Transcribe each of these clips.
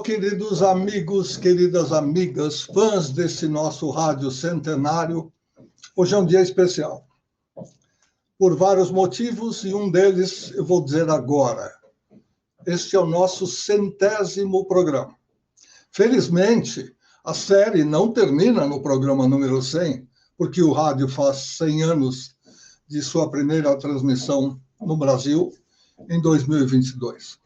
queridos amigos, queridas amigas, fãs desse nosso rádio centenário. Hoje é um dia especial, por vários motivos, e um deles eu vou dizer agora. Este é o nosso 100º programa. Felizmente, a série não termina no programa número 100, porque o rádio faz 100 anos de sua primeira transmissão no Brasil, em 2022.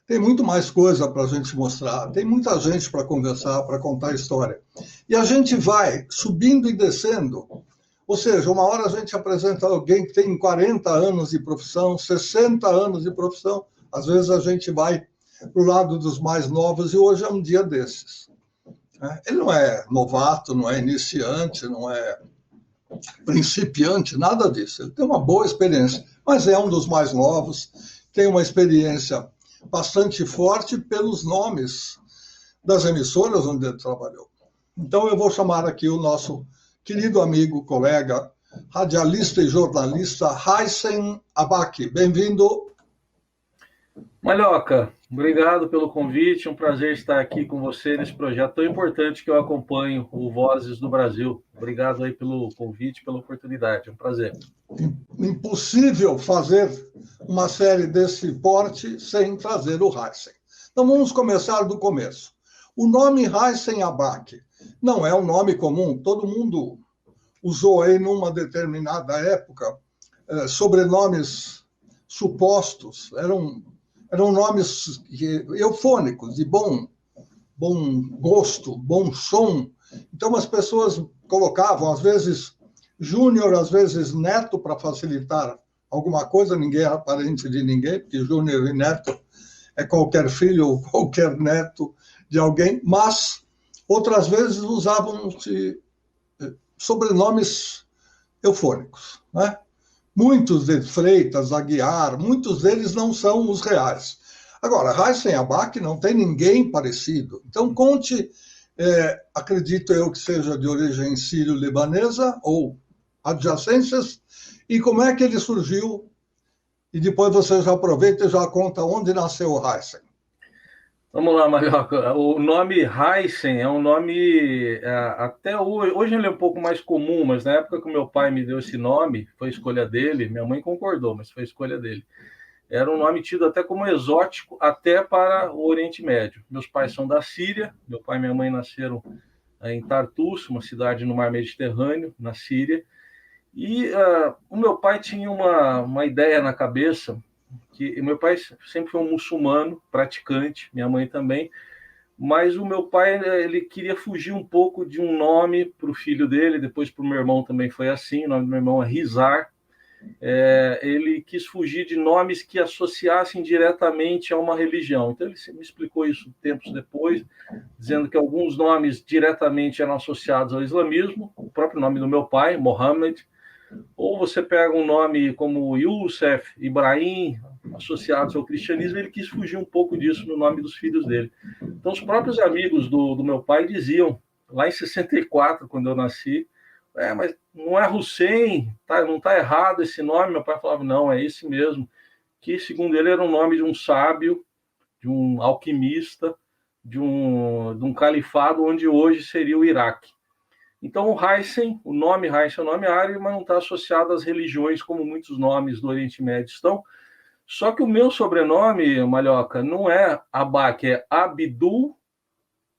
Tem muito mais coisa para a gente mostrar, tem muita gente para conversar, para contar a história. E a gente vai subindo e descendo. Ou seja, uma hora a gente apresenta alguém que tem 40 anos de profissão, 60 anos de profissão. Às vezes a gente vai para o lado dos mais novos e hoje é um dia desses. Ele não é novato, não é iniciante, não é principiante, nada disso. Ele tem uma boa experiência, mas é um dos mais novos, tem uma experiência bastante forte pelos nomes das emissoras onde ele trabalhou. Então eu vou chamar aqui o nosso querido amigo, colega, radialista e jornalista, Raíssen Abac. Bem-vindo. Malhoca, obrigado pelo convite, é um prazer estar aqui com você nesse projeto tão importante que eu acompanho, o Vozes do Brasil. Obrigado aí pelo convite, pela oportunidade, é um prazer. Impossível fazer uma série desse porte sem trazer o Raíssen. Então vamos começar do começo. O nome Raíssen Abac não é um nome comum, todo mundo usou aí numa determinada época sobrenomes supostos, eram nomes eufônicos, de bom gosto, bom som. Então as pessoas colocavam, às vezes, Júnior, às vezes Neto, para facilitar alguma coisa, ninguém é parente de ninguém, porque Júnior e Neto é qualquer filho ou qualquer neto de alguém, mas outras vezes usavam sobrenomes eufônicos, né? Muitos de Freitas, Aguiar, muitos deles não são os reais. Agora, Raíssen Abac não tem ninguém parecido. Então, conte, acredito eu que seja de origem sírio-libanesa ou adjacências, e como é que ele surgiu, e depois você já aproveita e já conta onde nasceu o Raíssen. Vamos lá, Malhoca. O nome Raíssen é um nome, até hoje ele é um pouco mais comum, mas na época que o meu pai me deu esse nome, foi escolha dele, minha mãe concordou, mas foi escolha dele. Era um nome tido até como exótico, até para o Oriente Médio. Meus pais são da Síria, meu pai e minha mãe nasceram em Tartus, uma cidade no mar Mediterrâneo, na Síria, e o meu pai tinha uma ideia na cabeça, que meu pai sempre foi um muçulmano, praticante, minha mãe também, mas o meu pai ele queria fugir um pouco de um nome para o filho dele, depois para o meu irmão também foi assim, o nome do meu irmão é Rizar. Ele quis fugir de nomes que associassem diretamente a uma religião. Então ele me explicou isso tempos depois, dizendo que alguns nomes diretamente eram associados ao islamismo, o próprio nome do meu pai, Mohammed, ou você pega um nome como Youssef, Ibrahim, associados ao cristianismo, ele quis fugir um pouco disso no nome dos filhos dele. Então, os próprios amigos do meu pai diziam, lá em 64, quando eu nasci, mas não é Hussein, não está errado esse nome. Meu pai falava, não, é esse mesmo, que segundo ele era o nome de um sábio, de um alquimista, de um califado onde hoje seria o Iraque. Então, o Raíssen, o nome Raíssen é um nome árabe, mas não está associado às religiões como muitos nomes do Oriente Médio estão. Só que o meu sobrenome, Malhoca, não é Abac, é Abdul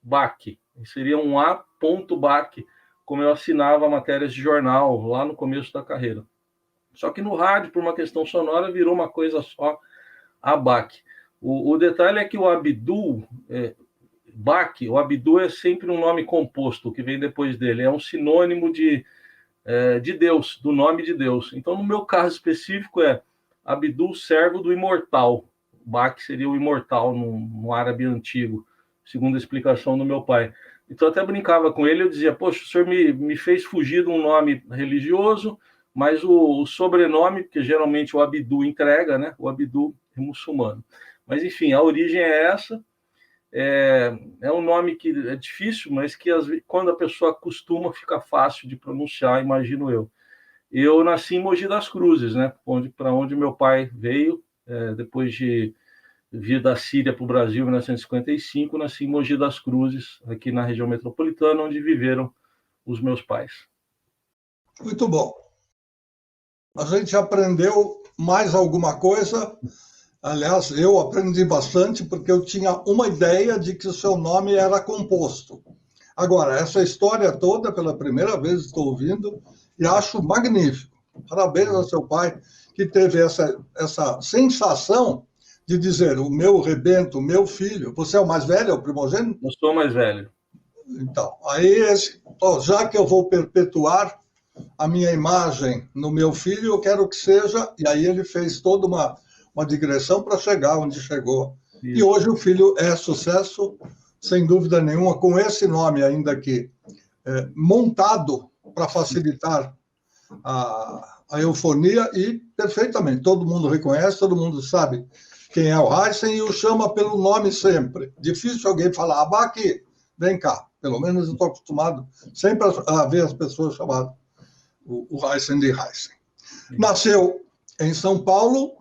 Bac. Seria um A.Bac, como eu assinava matérias de jornal lá no começo da carreira. Só que no rádio, por uma questão sonora, virou uma coisa só, Abac. O detalhe é que o Abdul... Bac, o Abdul é sempre um nome composto, o que vem depois dele, é um sinônimo de Deus, do nome de Deus. Então, no meu caso específico, é Abdul, servo do imortal. Bac seria o imortal no árabe antigo, segundo a explicação do meu pai. Então, eu até brincava com ele, eu dizia, poxa, o senhor me fez fugir de um nome religioso, mas o sobrenome, que geralmente o Abdul entrega, né? O Abdul é muçulmano. Mas, enfim, a origem é essa. É um nome que é difícil, mas que quando a pessoa acostuma, fica fácil de pronunciar, imagino eu. Eu nasci em Mogi das Cruzes, né? Para onde meu pai veio, depois de vir da Síria para o Brasil em 1955, nasci em Mogi das Cruzes, aqui na região metropolitana, onde viveram os meus pais. Muito bom. A gente aprendeu mais alguma coisa. Aliás, eu aprendi bastante porque eu tinha uma ideia de que o seu nome era composto. Agora, essa história toda, pela primeira vez estou ouvindo e acho magnífico. Parabéns ao seu pai, que teve essa sensação de dizer: o meu rebento, o meu filho. Você é o mais velho, é o primogênito? Eu sou mais velho. Então, aí, já que eu vou perpetuar a minha imagem no meu filho, eu quero que seja. E aí ele fez toda uma digressão para chegar onde chegou. Isso. E hoje o filho é sucesso, sem dúvida nenhuma, com esse nome ainda aqui, montado para facilitar a eufonia, e perfeitamente, todo mundo reconhece, todo mundo sabe quem é o Heisen e o chama pelo nome sempre. Difícil alguém falar: Abaque, vem cá. Pelo menos eu estou acostumado sempre a ver as pessoas chamadas o Heisen de Heisen. Nasceu em São Paulo,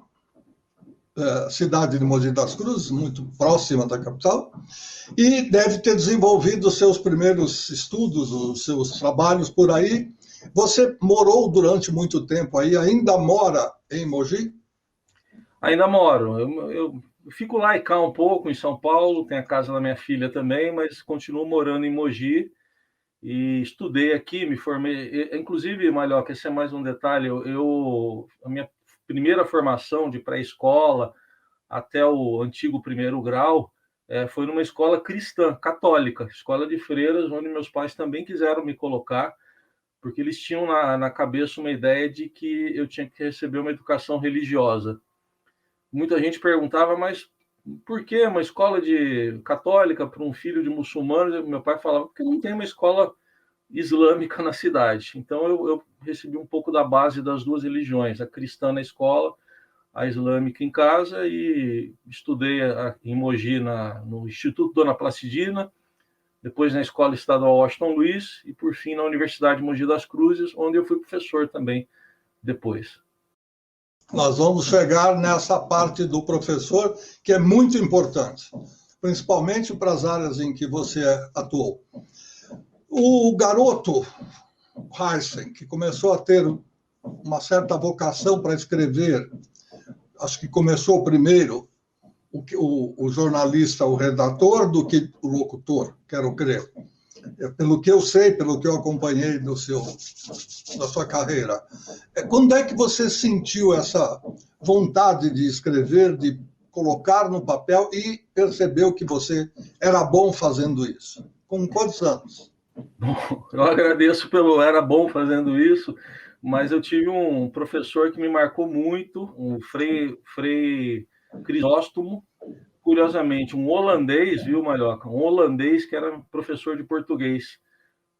cidade de Mogi das Cruzes, muito próxima da capital, e deve ter desenvolvido os seus primeiros estudos, os seus trabalhos por aí. Você morou durante muito tempo aí, ainda mora em Mogi? Ainda moro. Eu fico lá e cá um pouco, em São Paulo, tem a casa da minha filha também, mas continuo morando em Mogi e estudei aqui, me formei. Inclusive, Malhoca, esse é mais um detalhe, a minha primeira formação de pré-escola até o antigo primeiro grau foi numa escola cristã, católica, escola de freiras, onde meus pais também quiseram me colocar, porque eles tinham na cabeça uma ideia de que eu tinha que receber uma educação religiosa. Muita gente perguntava: mas por que uma escola católica para um filho de muçulmano? Meu pai falava: porque não tem uma escola islâmica na cidade. Então eu recebi um pouco da base das duas religiões, a cristã na escola, a islâmica em casa, e estudei em Mogi no Instituto Dona Placidina, depois na Escola Estadual Washington Luiz e, por fim, na Universidade de Mogi das Cruzes, onde eu fui professor também depois. Nós vamos chegar nessa parte do professor, que é muito importante, principalmente para as áreas em que você atuou. O garoto Heisen, que começou a ter uma certa vocação para escrever, acho que começou primeiro o jornalista, o redator, do que o locutor, quero crer. Pelo que eu sei, pelo que eu acompanhei da sua carreira. Quando é que você sentiu essa vontade de escrever, de colocar no papel e percebeu que você era bom fazendo isso? Com quantos anos? Bom, eu agradeço pelo era bom fazendo isso, mas eu tive um professor que me marcou muito, um Frei Crisóstomo, curiosamente, um holandês, viu, Malhoca? Um holandês que era professor de português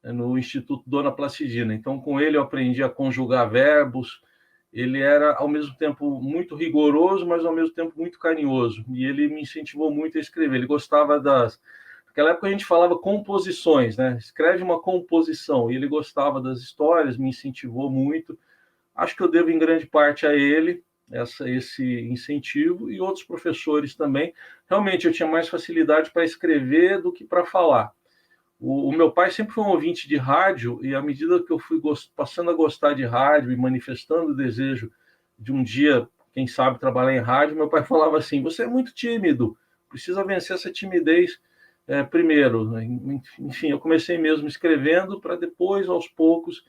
no Instituto Dona Placidina. Então, com ele eu aprendi a conjugar verbos. Ele era, ao mesmo tempo, muito rigoroso, mas, ao mesmo tempo, muito carinhoso. E ele me incentivou muito a escrever. Ele gostava naquela época a gente falava composições, né? Escreve uma composição. E ele gostava das histórias, me incentivou muito. Acho que eu devo, em grande parte, a ele esse incentivo, e outros professores também. Realmente eu tinha mais facilidade para escrever do que para falar. O meu pai sempre foi um ouvinte de rádio, e à medida que eu fui passando a gostar de rádio e manifestando o desejo de um dia, quem sabe, trabalhar em rádio, meu pai falava assim: você é muito tímido, precisa vencer essa timidez primeiro. Enfim, eu comecei mesmo escrevendo, para depois, aos poucos,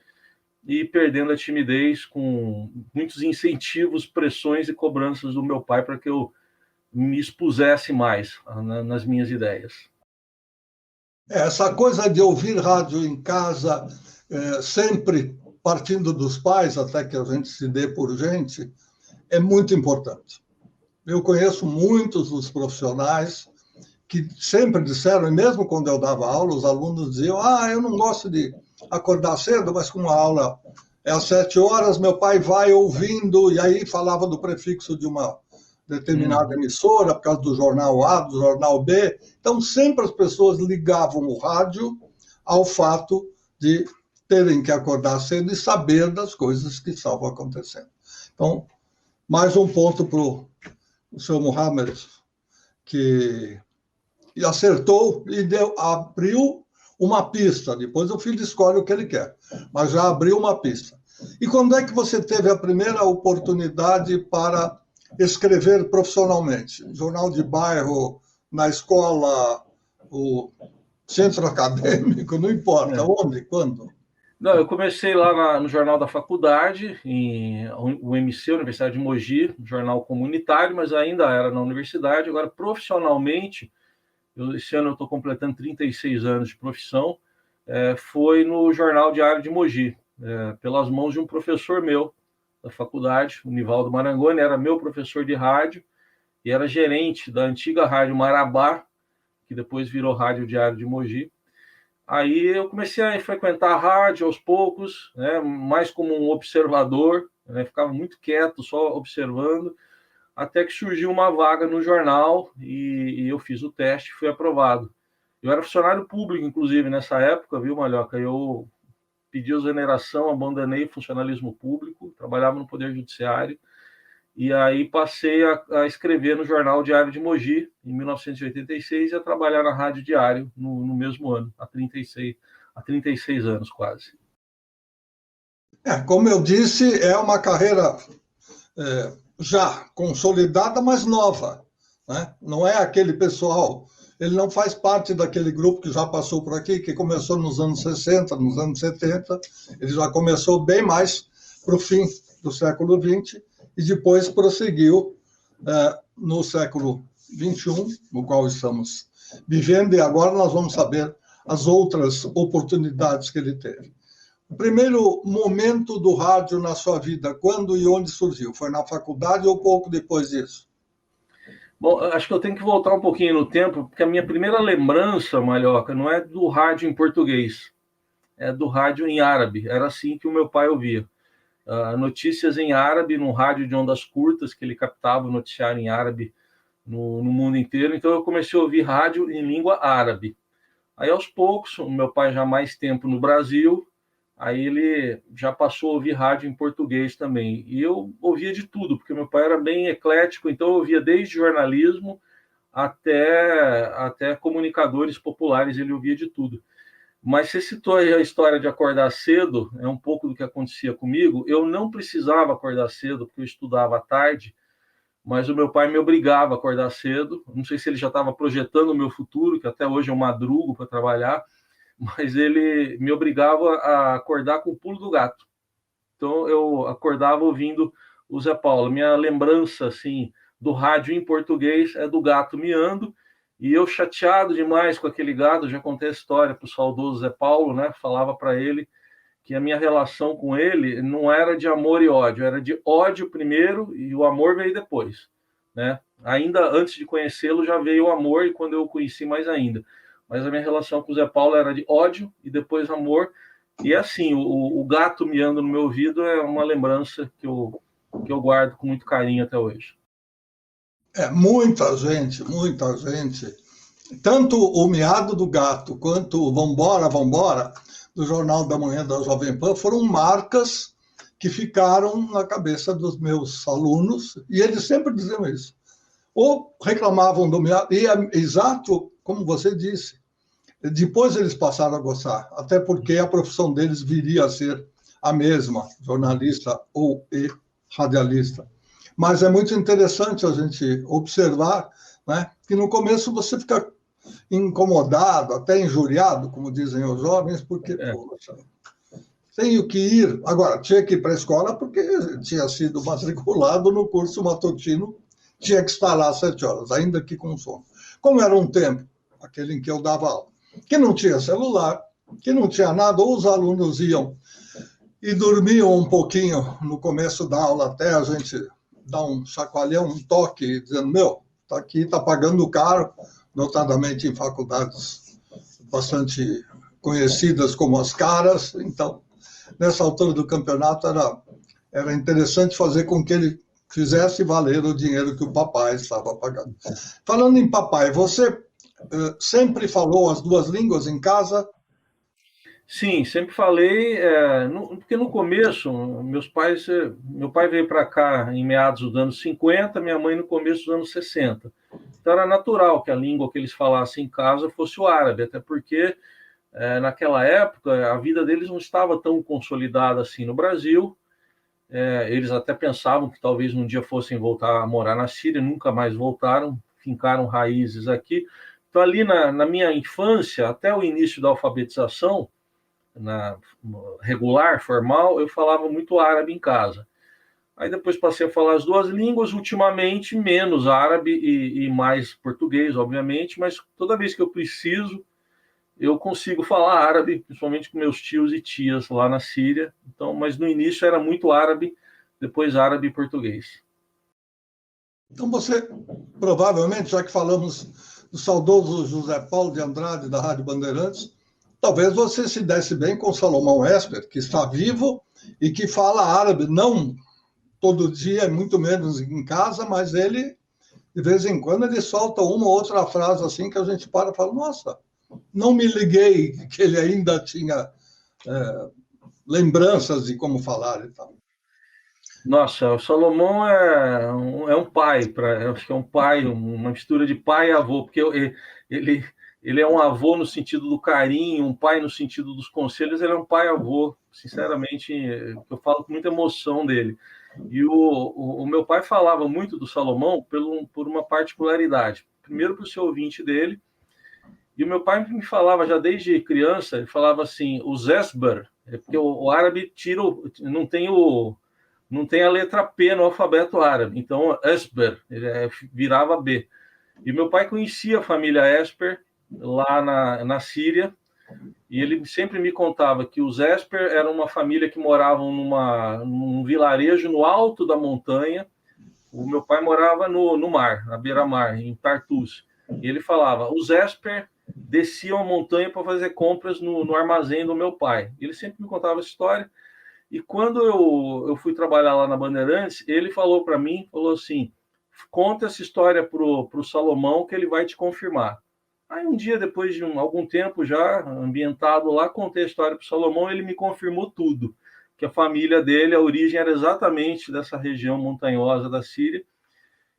e perdendo a timidez, com muitos incentivos, pressões e cobranças do meu pai para que eu me expusesse mais nas minhas ideias. Essa coisa de ouvir rádio em casa, sempre partindo dos pais, até que a gente se dê por gente, é muito importante. Eu conheço muitos dos profissionais que sempre disseram, e mesmo quando eu dava aula, os alunos diziam: eu não gosto de acordar cedo, mas com a aula é às 7 horas, meu pai vai ouvindo, e aí falava do prefixo de uma determinada emissora, por causa do jornal A, do jornal B. Então, sempre as pessoas ligavam o rádio ao fato de terem que acordar cedo e saber das coisas que estavam acontecendo. Então, mais um ponto para o seu Mohamed. que e acertou e abriu uma pista. Depois o filho escolhe o que ele quer, mas já abriu uma pista. E quando é que você teve a primeira oportunidade para escrever profissionalmente? Jornal de bairro, na escola, o centro acadêmico, não importa, onde, quando? Não, eu comecei lá no jornal da faculdade, o UMC, Universidade de Mogi, jornal comunitário, mas ainda era na universidade. Agora, profissionalmente, esse ano eu estou completando 36 anos de profissão, foi no Jornal Diário de Mogi, pelas mãos de um professor meu da faculdade, o Nivaldo Marangoni, era meu professor de rádio e era gerente da antiga Rádio Marabá, que depois virou Rádio Diário de Mogi. Aí eu comecei a frequentar a rádio aos poucos, né, mais como um observador, né, ficava muito quieto, só observando, até que surgiu uma vaga no jornal e eu fiz o teste e fui aprovado. Eu era funcionário público, inclusive, nessa época, viu, Malhoca? Eu pedi exoneração, abandonei o funcionalismo público, trabalhava no Poder Judiciário, e aí passei a escrever no Jornal Diário de Mogi, em 1986, e a trabalhar na Rádio Diário no mesmo ano, há 36 anos quase. Como eu disse, é uma carreira já consolidada, mas nova, né? Não é aquele pessoal, ele não faz parte daquele grupo que já passou por aqui, que começou nos anos 60, nos anos 70, ele já começou bem mais para o fim do século XX e depois prosseguiu no século XXI, no qual estamos vivendo, e agora nós vamos saber as outras oportunidades que ele teve. O primeiro momento do rádio na sua vida, quando e onde surgiu? Foi na faculdade ou pouco depois disso? Bom, acho que eu tenho que voltar um pouquinho no tempo, porque a minha primeira lembrança, Malhoca, não é do rádio em português, é do rádio em árabe. Era assim que o meu pai ouvia. Notícias em árabe, num rádio de ondas curtas, que ele captava o noticiário em árabe no mundo inteiro. Então eu comecei a ouvir rádio em língua árabe. Aí, aos poucos, o meu pai já há mais tempo no Brasil, aí ele já passou a ouvir rádio em português também. E eu ouvia de tudo, porque meu pai era bem eclético, então eu ouvia desde jornalismo até comunicadores populares, ele ouvia de tudo. Mas você citou aí a história de acordar cedo, é um pouco do que acontecia comigo. Eu não precisava acordar cedo, porque eu estudava à tarde, mas o meu pai me obrigava a acordar cedo. Não sei se ele já estava projetando o meu futuro, que até hoje eu madrugo para trabalhar, mas ele me obrigava a acordar com o pulo do gato. Então eu acordava ouvindo o Zé Paulo. Minha lembrança assim do rádio em português é do gato miando, e eu chateado demais com aquele gato, já contei a história para o saudoso Zé Paulo, né? Falava para ele que a minha relação com ele não era de amor e ódio, era de ódio primeiro e o amor veio depois, né? Ainda antes de conhecê-lo já veio o amor, e quando eu o conheci mais ainda. Mas a minha relação com o Zé Paulo era de ódio e depois amor. E assim, o gato miando no meu ouvido é uma lembrança que eu guardo com muito carinho até hoje. Muita gente, tanto o miado do gato quanto o Vambora, Vambora, do Jornal da Manhã da Jovem Pan, foram marcas que ficaram na cabeça dos meus alunos, e eles sempre diziam isso. Ou reclamavam do miado, e é exato como você disse. Depois eles passaram a gostar, até porque a profissão deles viria a ser a mesma, jornalista ou radialista. Mas é muito interessante a gente observar, né, que no começo você fica incomodado, até injuriado, como dizem os jovens, porque, poxa, tenho que ir. Agora, tinha que ir para a escola porque tinha sido matriculado no curso matutino, tinha que estar lá às 7 horas, ainda que com sono. Como era um tempo, aquele em que eu dava aula, que não tinha celular, que não tinha nada, ou os alunos iam e dormiam um pouquinho no começo da aula, até a gente dar um chacoalhão, um toque, dizendo, está aqui, está pagando caro, notadamente em faculdades bastante conhecidas como as caras. Então, nessa altura do campeonato, era interessante fazer com que ele fizesse valer o dinheiro que o papai estava pagando. Falando em papai, você sempre falou as duas línguas em casa? Sim, sempre falei, porque no começo, meu pai veio para cá em meados dos anos 50, minha mãe no começo dos anos 60. Então era natural que a língua que eles falassem em casa fosse o árabe, até porque naquela época a vida deles não estava tão consolidada assim no Brasil. Eles até pensavam que talvez um dia fossem voltar a morar na Síria, nunca mais voltaram, fincaram raízes aqui. Então ali na minha infância, até o início da alfabetização, regular, formal, eu falava muito árabe em casa. Aí depois passei a falar as duas línguas, ultimamente menos árabe e mais português, obviamente, mas toda vez que eu preciso, eu consigo falar árabe, principalmente com meus tios e tias lá na Síria. Então, mas no início era muito árabe, depois árabe e português. Então você, provavelmente, já que falamos do saudoso José Paulo de Andrade, da Rádio Bandeirantes, talvez você se desse bem com Salomão Esper, que está vivo e que fala árabe, não todo dia, muito menos em casa, mas ele, de vez em quando, ele solta uma ou outra frase assim que a gente para e fala, nossa, não me liguei que ele ainda tinha lembranças de como falar e tal. Nossa, o Salomão é um pai, acho que é um pai, uma mistura de pai e avô, porque ele é um avô no sentido do carinho, um pai no sentido dos conselhos, ele é um pai-avô, sinceramente, eu falo com muita emoção dele. E o meu pai falava muito do Salomão por uma particularidade. Primeiro, por ser ouvinte dele, e o meu pai me falava já desde criança, ele falava assim, o Zesber, porque o árabe não tem a letra P no alfabeto árabe, então Esber, virava B. E meu pai conhecia a família Esper lá na Síria, e ele sempre me contava que os Esper eram uma família que moravam num vilarejo no alto da montanha. O meu pai morava no mar, na beira-mar, em Tartus. E ele falava, os Esper desciam a montanha para fazer compras no armazém do meu pai. Ele sempre me contava essa história. E quando eu fui trabalhar lá na Bandeirantes, ele falou para mim, falou assim, conta essa história pro Salomão que ele vai te confirmar. Aí um dia, depois de algum tempo já ambientado lá, contei a história para o Salomão, ele me confirmou tudo, que a família dele, a origem era exatamente dessa região montanhosa da Síria.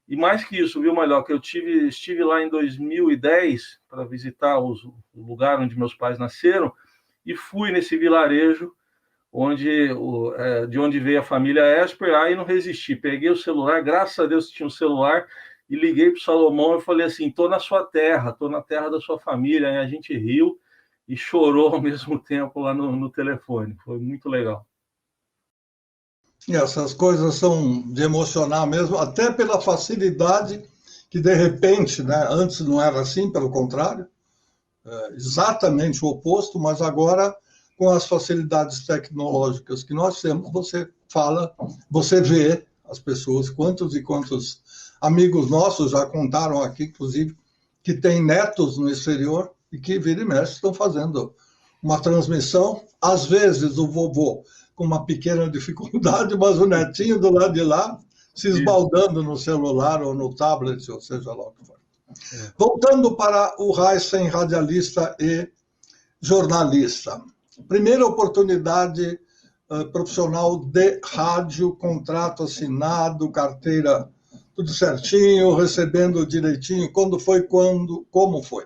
E mais que isso, viu, Malhoca, eu estive lá em 2010 para visitar o lugar onde meus pais nasceram e fui nesse vilarejo de onde veio a família Esper, aí não resisti, peguei o celular, graças a Deus tinha um celular, e liguei para o Salomão e falei assim, estou na sua terra, estou na terra da sua família, e a gente riu e chorou ao mesmo tempo lá no telefone, foi muito legal. E essas coisas são de emocionar mesmo, até pela facilidade que, de repente, né, antes não era assim, pelo contrário, exatamente o oposto, mas agora, com as facilidades tecnológicas que nós temos, você vê as pessoas, quantos e quantos amigos nossos já contaram aqui, inclusive, que têm netos no exterior e que, vira e mexe, estão fazendo uma transmissão, às vezes o vovô com uma pequena dificuldade, mas o netinho do lado de lá se esbaldando no celular ou no tablet, ou seja lá o que for. Voltando para o Heisen, radialista e jornalista. Primeira oportunidade profissional de rádio, contrato assinado, carteira tudo certinho, recebendo direitinho. Quando foi, como foi?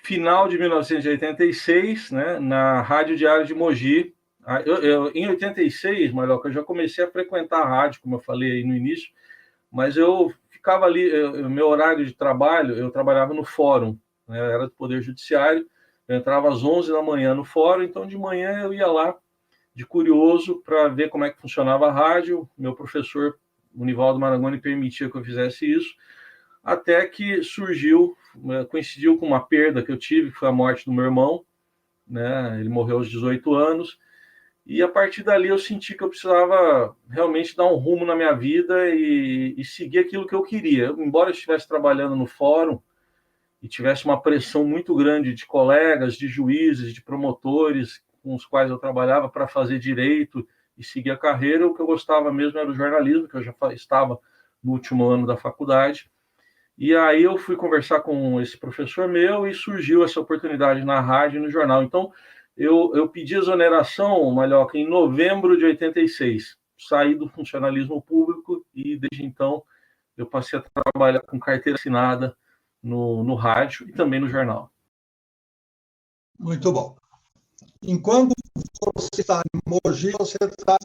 Final de 1986, né, na Rádio Diário de Mogi. Em 86, Malhoca, eu já comecei a frequentar a rádio, como eu falei aí no início, mas eu ficava ali, meu horário de trabalho, eu trabalhava no fórum, né, era do Poder Judiciário, eu entrava às 11 da manhã no fórum, então de manhã eu ia lá de curioso para ver como é que funcionava a rádio. Meu professor, o Nivaldo Marangoni, permitia que eu fizesse isso, até que coincidiu com uma perda que eu tive, que foi a morte do meu irmão, né? Ele morreu aos 18 anos, e a partir dali eu senti que eu precisava realmente dar um rumo na minha vida e seguir aquilo que eu queria. Embora eu estivesse trabalhando no fórum e tivesse uma pressão muito grande de colegas, de juízes, de promotores com os quais eu trabalhava para fazer direito e seguir a carreira, o que eu gostava mesmo era o jornalismo, que eu já estava no último ano da faculdade. E aí eu fui conversar com esse professor meu e surgiu essa oportunidade na rádio e no jornal. Então, eu pedi exoneração, Malhoca, em novembro de 86. Saí do funcionalismo público e, desde então, eu passei a trabalhar com carteira assinada no rádio e também no jornal. Muito bom. Enquanto você está em Mogi, você está,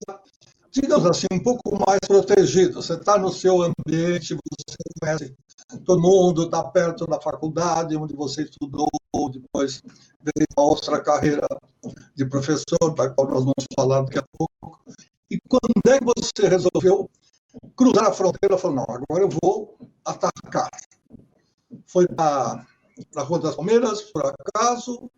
digamos assim, um pouco mais protegido. Você está no seu ambiente, você conhece todo mundo, está perto da faculdade, onde você estudou, depois veio uma outra carreira de professor, da qual nós vamos falar daqui a pouco. E quando é que você resolveu cruzar a fronteira e falou, não, agora eu vou atacar? Foi para a Rua das Palmeiras, por acaso,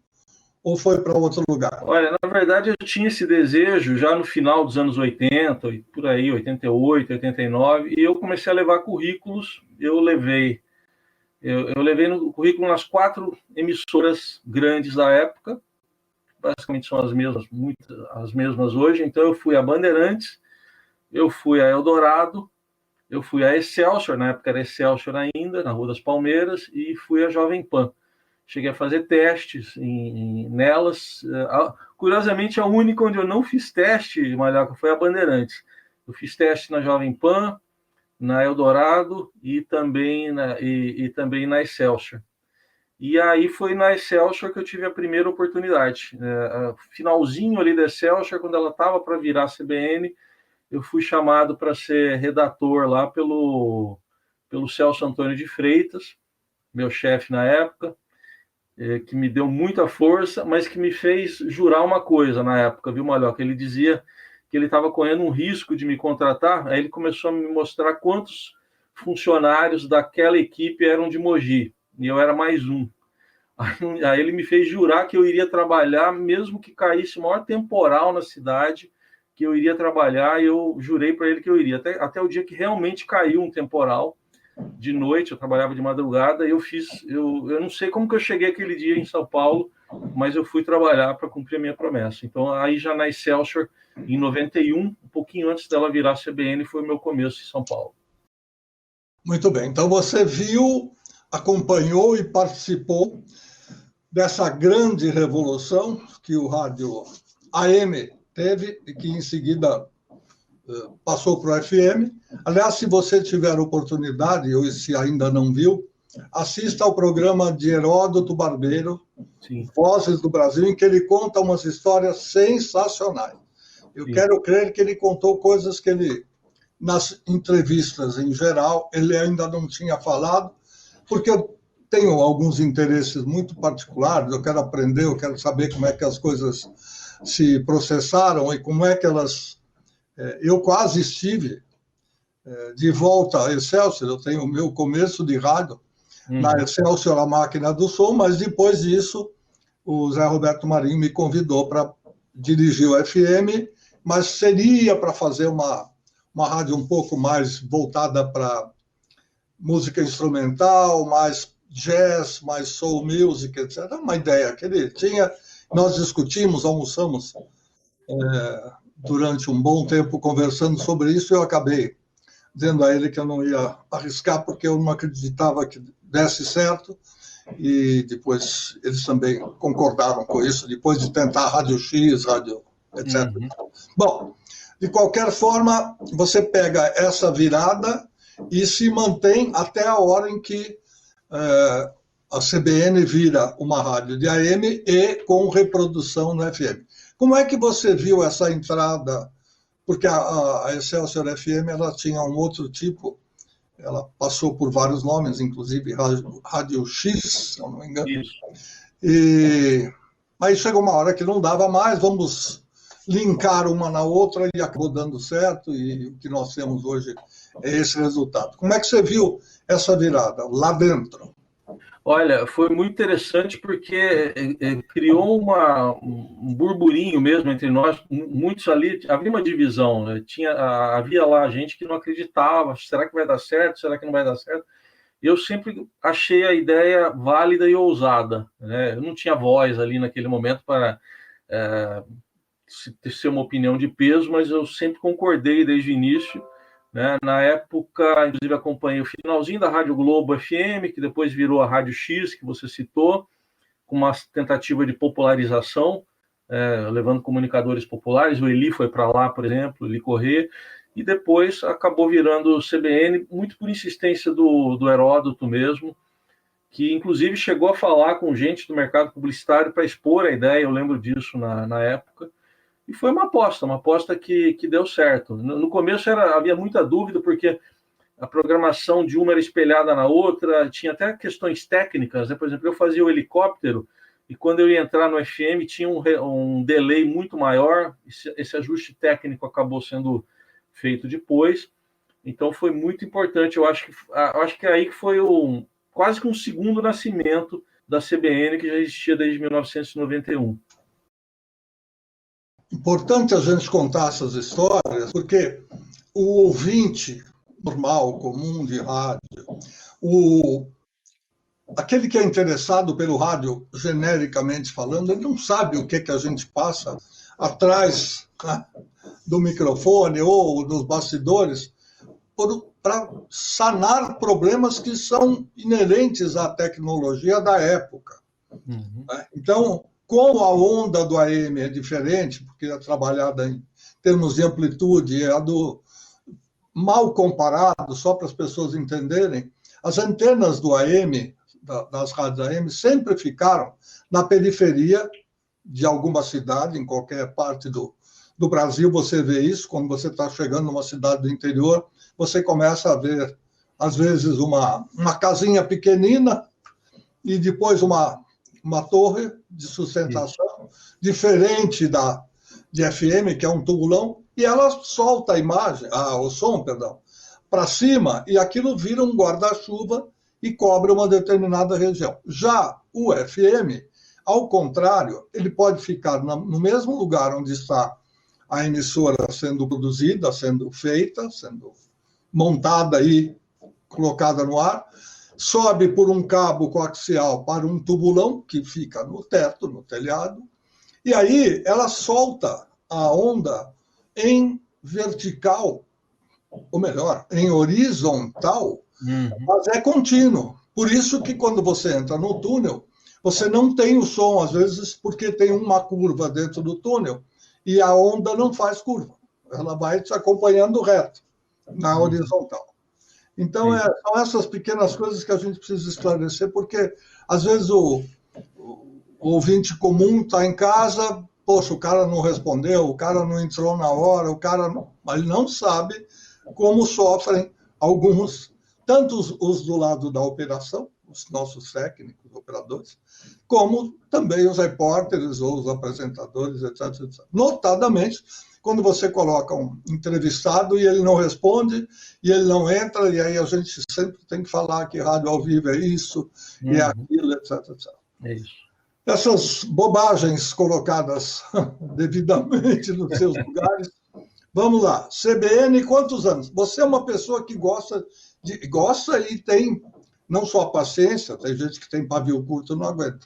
ou foi para outro lugar? Olha, na verdade, eu tinha esse desejo já no final dos anos 80, por aí, 88, 89, e eu comecei a levar currículos. Eu levei no currículo nas 4 emissoras grandes da época, basicamente são as mesmas hoje. Então, eu fui a Bandeirantes, eu fui a Eldorado, eu fui a Excelsior, na época era Excelsior ainda, na Rua das Palmeiras, e fui a Jovem Pan. Cheguei a fazer testes nelas. Curiosamente, a única onde eu não fiz teste, Malhoca, foi a Bandeirantes. Eu fiz teste na Jovem Pan, na Eldorado e também na Excelsior. E aí foi na Excelsior que eu tive a primeira oportunidade. Finalzinho ali da Excelsior, quando ela estava para virar a CBN, eu fui chamado para ser redator lá pelo Celso Antônio de Freitas, meu chefe na época, que me deu muita força, mas que me fez jurar uma coisa na época, viu, Malhoca? Ele dizia que ele estava correndo um risco de me contratar, aí ele começou a me mostrar quantos funcionários daquela equipe eram de Mogi, e eu era mais um. Aí ele me fez jurar que eu iria trabalhar, mesmo que caísse o maior temporal na cidade, que eu iria trabalhar, e eu jurei para ele que eu iria, até o dia que realmente caiu um temporal. De noite, eu trabalhava de madrugada, e eu não sei como que eu cheguei aquele dia em São Paulo, mas eu fui trabalhar para cumprir a minha promessa. Então, aí já na Excelsior, em 91, um pouquinho antes dela virar CBN, foi o meu começo em São Paulo. Muito bem. Então, você viu, acompanhou e participou dessa grande revolução que o rádio AM teve e que, em seguida, passou para o FM. Aliás, se você tiver oportunidade, ou se ainda não viu, assista ao programa de Heródoto Barbeiro, Sim. Vozes do Brasil, em que ele conta umas histórias sensacionais. Eu Sim. quero crer que ele contou coisas que ele, nas entrevistas em geral, ele ainda não tinha falado, porque eu tenho alguns interesses muito particulares, eu quero aprender, eu quero saber como é que as coisas se processaram e como é que elas... Eu quase estive de volta a Excelsior, eu tenho o meu começo de rádio na Excelsior, a máquina do som, mas depois disso o Zé Roberto Marinho me convidou para dirigir o FM, mas seria para fazer uma rádio um pouco mais voltada para música instrumental, mais jazz, mais soul music, etc. Uma ideia que ele tinha, nós discutimos, almoçamos durante um bom tempo conversando sobre isso, eu acabei dizendo a ele que eu não ia arriscar porque eu não acreditava que desse certo, e depois eles também concordaram com isso, depois de tentar Rádio X, Rádio, etc. Bom, de qualquer forma, você pega essa virada e se mantém até a hora em que a CBN vira uma rádio de AM e com reprodução no FM. Como é que você viu essa entrada? Porque a Excelsior FM ela tinha um outro tipo, ela passou por vários nomes, inclusive Rádio X, se eu não me engano. Isso. E aí chegou uma hora que não dava mais, vamos linkar uma na outra e acabou dando certo, e o que nós temos hoje é esse resultado. Como é que você viu essa virada lá dentro? Olha, foi muito interessante porque criou um burburinho mesmo entre nós. Muitos ali, havia uma divisão, né? Havia lá gente que não acreditava, será que vai dar certo, será que não vai dar certo? Eu sempre achei a ideia válida e ousada, né? Eu não tinha voz ali naquele momento para ser uma opinião de peso, mas eu sempre concordei desde o início. Né? Na época, inclusive, acompanhei o finalzinho da Rádio Globo FM, que depois virou a Rádio X, que você citou, com uma tentativa de popularização, levando comunicadores populares. O Eli foi para lá, por exemplo, Eli Corrêa. e depois acabou virando CBN, muito por insistência do Heródoto mesmo, que inclusive chegou a falar com gente do mercado publicitário para expor a ideia, eu lembro disso na época, e foi uma aposta que deu certo. No começo havia muita dúvida, porque a programação de uma era espelhada na outra, tinha até questões técnicas, né? Por exemplo, eu fazia o helicóptero, e quando eu ia entrar no FM tinha um delay muito maior, esse ajuste técnico acabou sendo feito depois, então foi muito importante. Eu acho que aí foi quase que um segundo nascimento da CBN, que já existia desde 1991. Importante a gente contar essas histórias, porque o ouvinte normal, comum de rádio, aquele que é interessado pelo rádio, genericamente falando, ele não sabe o que a gente passa atrás, né, do microfone ou dos bastidores para sanar problemas que são inerentes à tecnologia da época. Uhum. Então, como a onda do AM é diferente, porque é trabalhada em termos de amplitude, é a do mal comparado, só para as pessoas entenderem, as antenas do AM, das rádios AM, sempre ficaram na periferia de alguma cidade, em qualquer parte do Brasil você vê isso. Quando você está chegando numa cidade do interior, você começa a ver, às vezes, uma casinha pequenina e depois uma torre de sustentação, diferente de FM, que é um tubulão, e ela solta a imagem, o som, perdão, para cima, e aquilo vira um guarda-chuva e cobre uma determinada região. Já o FM, ao contrário, ele pode ficar no mesmo lugar onde está a emissora sendo produzida, sendo feita, sendo montada e colocada no ar, sobe por um cabo coaxial para um tubulão que fica no teto, no telhado, e aí ela solta a onda em vertical, ou melhor, em horizontal, mas é contínuo. Por isso que quando você entra no túnel, você não tem o som, às vezes, porque tem uma curva dentro do túnel e a onda não faz curva. Ela vai te acompanhando reto, na horizontal. Então, são essas pequenas coisas que a gente precisa esclarecer, porque, às vezes, o ouvinte comum está em casa, poxa, o cara não respondeu, o cara não entrou na hora, mas ele não sabe como sofrem alguns, tanto os do lado da operação, os nossos técnicos, operadores, como também os repórteres ou os apresentadores, etc, etc. Notadamente, quando você coloca um entrevistado e ele não responde, e ele não entra, e aí a gente sempre tem que falar que rádio ao vivo é isso, e é aquilo, etc, etc. É isso. Essas bobagens colocadas devidamente nos seus lugares. Vamos lá. CBN, quantos anos? Você é uma pessoa que gosta e tem não só paciência, tem gente que tem pavio curto e não aguenta,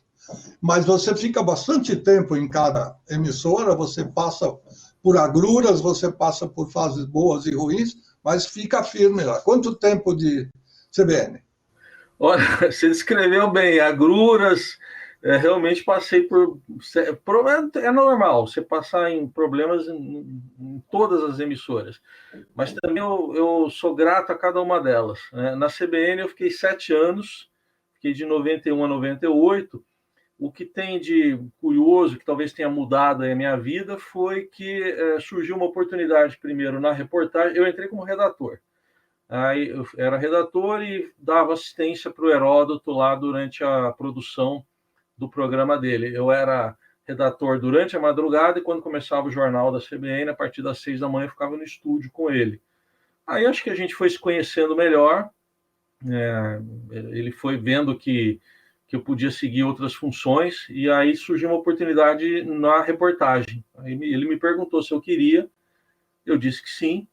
mas você fica bastante tempo em cada emissora, você passa por agruras, você passa por fases boas e ruins, mas fica firme lá. Quanto tempo de CBN? Olha, você descreveu bem, agruras, realmente passei por... É normal você passar em problemas em todas as emissoras, mas também eu sou grato a cada uma delas, né? Na CBN eu fiquei 7 anos, fiquei de 91 a 98, o que tem de curioso, que talvez tenha mudado a minha vida, foi que surgiu uma oportunidade primeiro na reportagem. Eu entrei como redator. Aí eu era redator e dava assistência para o Heródoto lá durante a produção do programa dele. Eu era redator durante a madrugada e quando começava o jornal da CBN, a partir das 6 da manhã, eu ficava no estúdio com ele. Aí acho que a gente foi se conhecendo melhor. Ele foi vendo que eu podia seguir outras funções, e aí surgiu uma oportunidade na reportagem. Aí ele me perguntou se eu queria, eu disse que sim,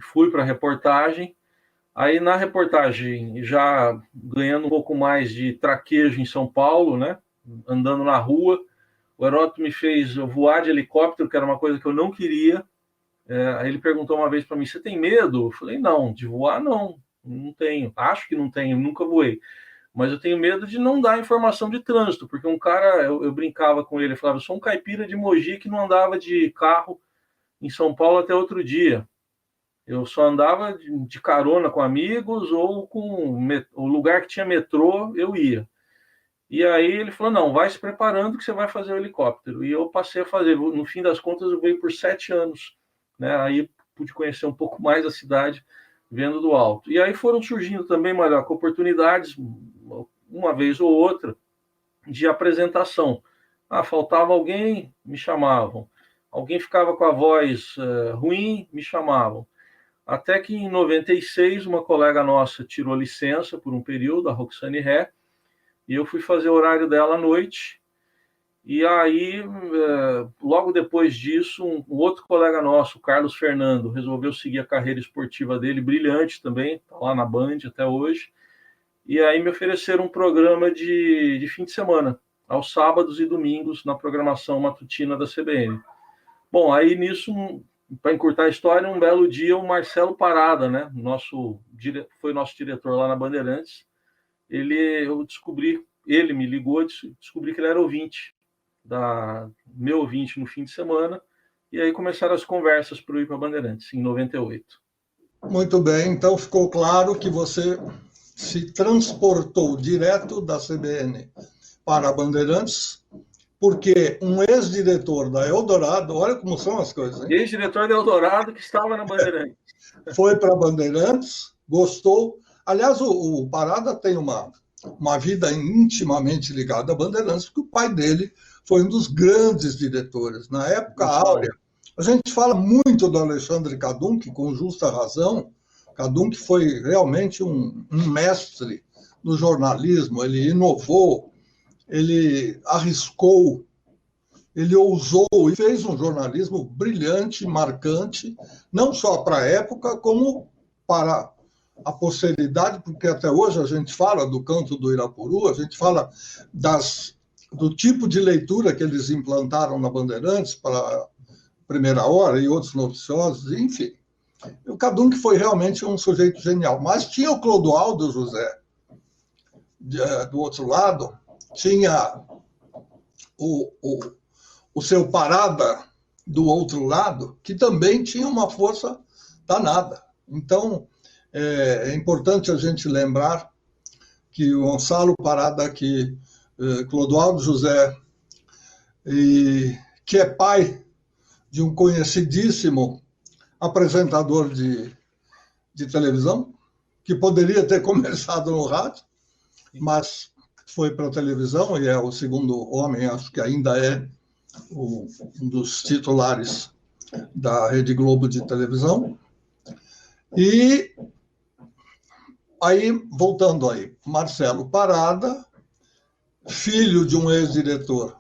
fui para a reportagem. Aí na reportagem, já ganhando um pouco mais de traquejo em São Paulo, né, andando na rua, o Heródoto me fez voar de helicóptero, que era uma coisa que eu não queria. Aí ele perguntou uma vez para mim, você tem medo? Eu falei, não, de voar não tenho, acho que não tenho, nunca voei. Mas eu tenho medo de não dar informação de trânsito, porque um cara, eu brincava com ele, eu falava, eu sou um caipira de Mogi que não andava de carro em São Paulo até outro dia. Eu só andava de carona com amigos ou com o lugar que tinha metrô, eu ia. E aí ele falou, não, vai se preparando que você vai fazer o helicóptero. E eu passei a fazer. No fim das contas, eu veio por 7 anos. Né? Aí pude conhecer um pouco mais a cidade vendo do alto. E aí foram surgindo também, Marioca, oportunidades, uma vez ou outra, de apresentação. Faltava alguém, me chamavam. Alguém ficava com a voz ruim, me chamavam. Até que em 96, uma colega nossa tirou licença por um período, a Roxane Ré, e eu fui fazer o horário dela à noite. E aí, logo depois disso, um outro colega nosso, o Carlos Fernando, resolveu seguir a carreira esportiva dele, brilhante também, está lá na Band até hoje. E aí me ofereceram um programa de fim de semana, aos sábados e domingos, na programação matutina da CBN. Bom, aí nisso, para encurtar a história, um belo dia o Marcelo Parada, né, foi nosso diretor lá na Bandeirantes, ele me ligou, descobri que ele era meu ouvinte no fim de semana, e aí começaram as conversas para eu ir para Bandeirantes, em 98. Muito bem, então ficou claro que você se transportou direto da CBN para a Bandeirantes, porque um ex-diretor da Eldorado, olha como são as coisas, hein? Ex-diretor da Eldorado que estava na Bandeirantes. Foi para a Bandeirantes, gostou. Aliás, o Parada tem uma vida intimamente ligada à Bandeirantes, porque o pai dele foi um dos grandes diretores. Na época áurea, a gente fala muito do Alexandre Kadunk, com justa razão. Kadunk foi realmente um mestre no jornalismo, ele inovou, ele arriscou, ele ousou e fez um jornalismo brilhante, marcante, não só para a época, como para a posteridade, porque até hoje a gente fala do Canto do Irapuru, a gente fala do tipo de leitura que eles implantaram na Bandeirantes para a primeira hora e outros noticiosos, enfim. O Kadunk foi realmente um sujeito genial. Mas tinha o Clodoaldo José do outro lado, tinha o seu Parada do outro lado, que também tinha uma força danada. Então, é importante a gente lembrar que o Gonçalo Parada, que Clodoaldo José, que é pai de um conhecidíssimo apresentador de televisão, que poderia ter começado no rádio, mas foi para a televisão e é o segundo homem, acho que ainda é um dos titulares da Rede Globo de televisão. E aí, voltando aí, Marcelo Parada, filho de um ex-diretor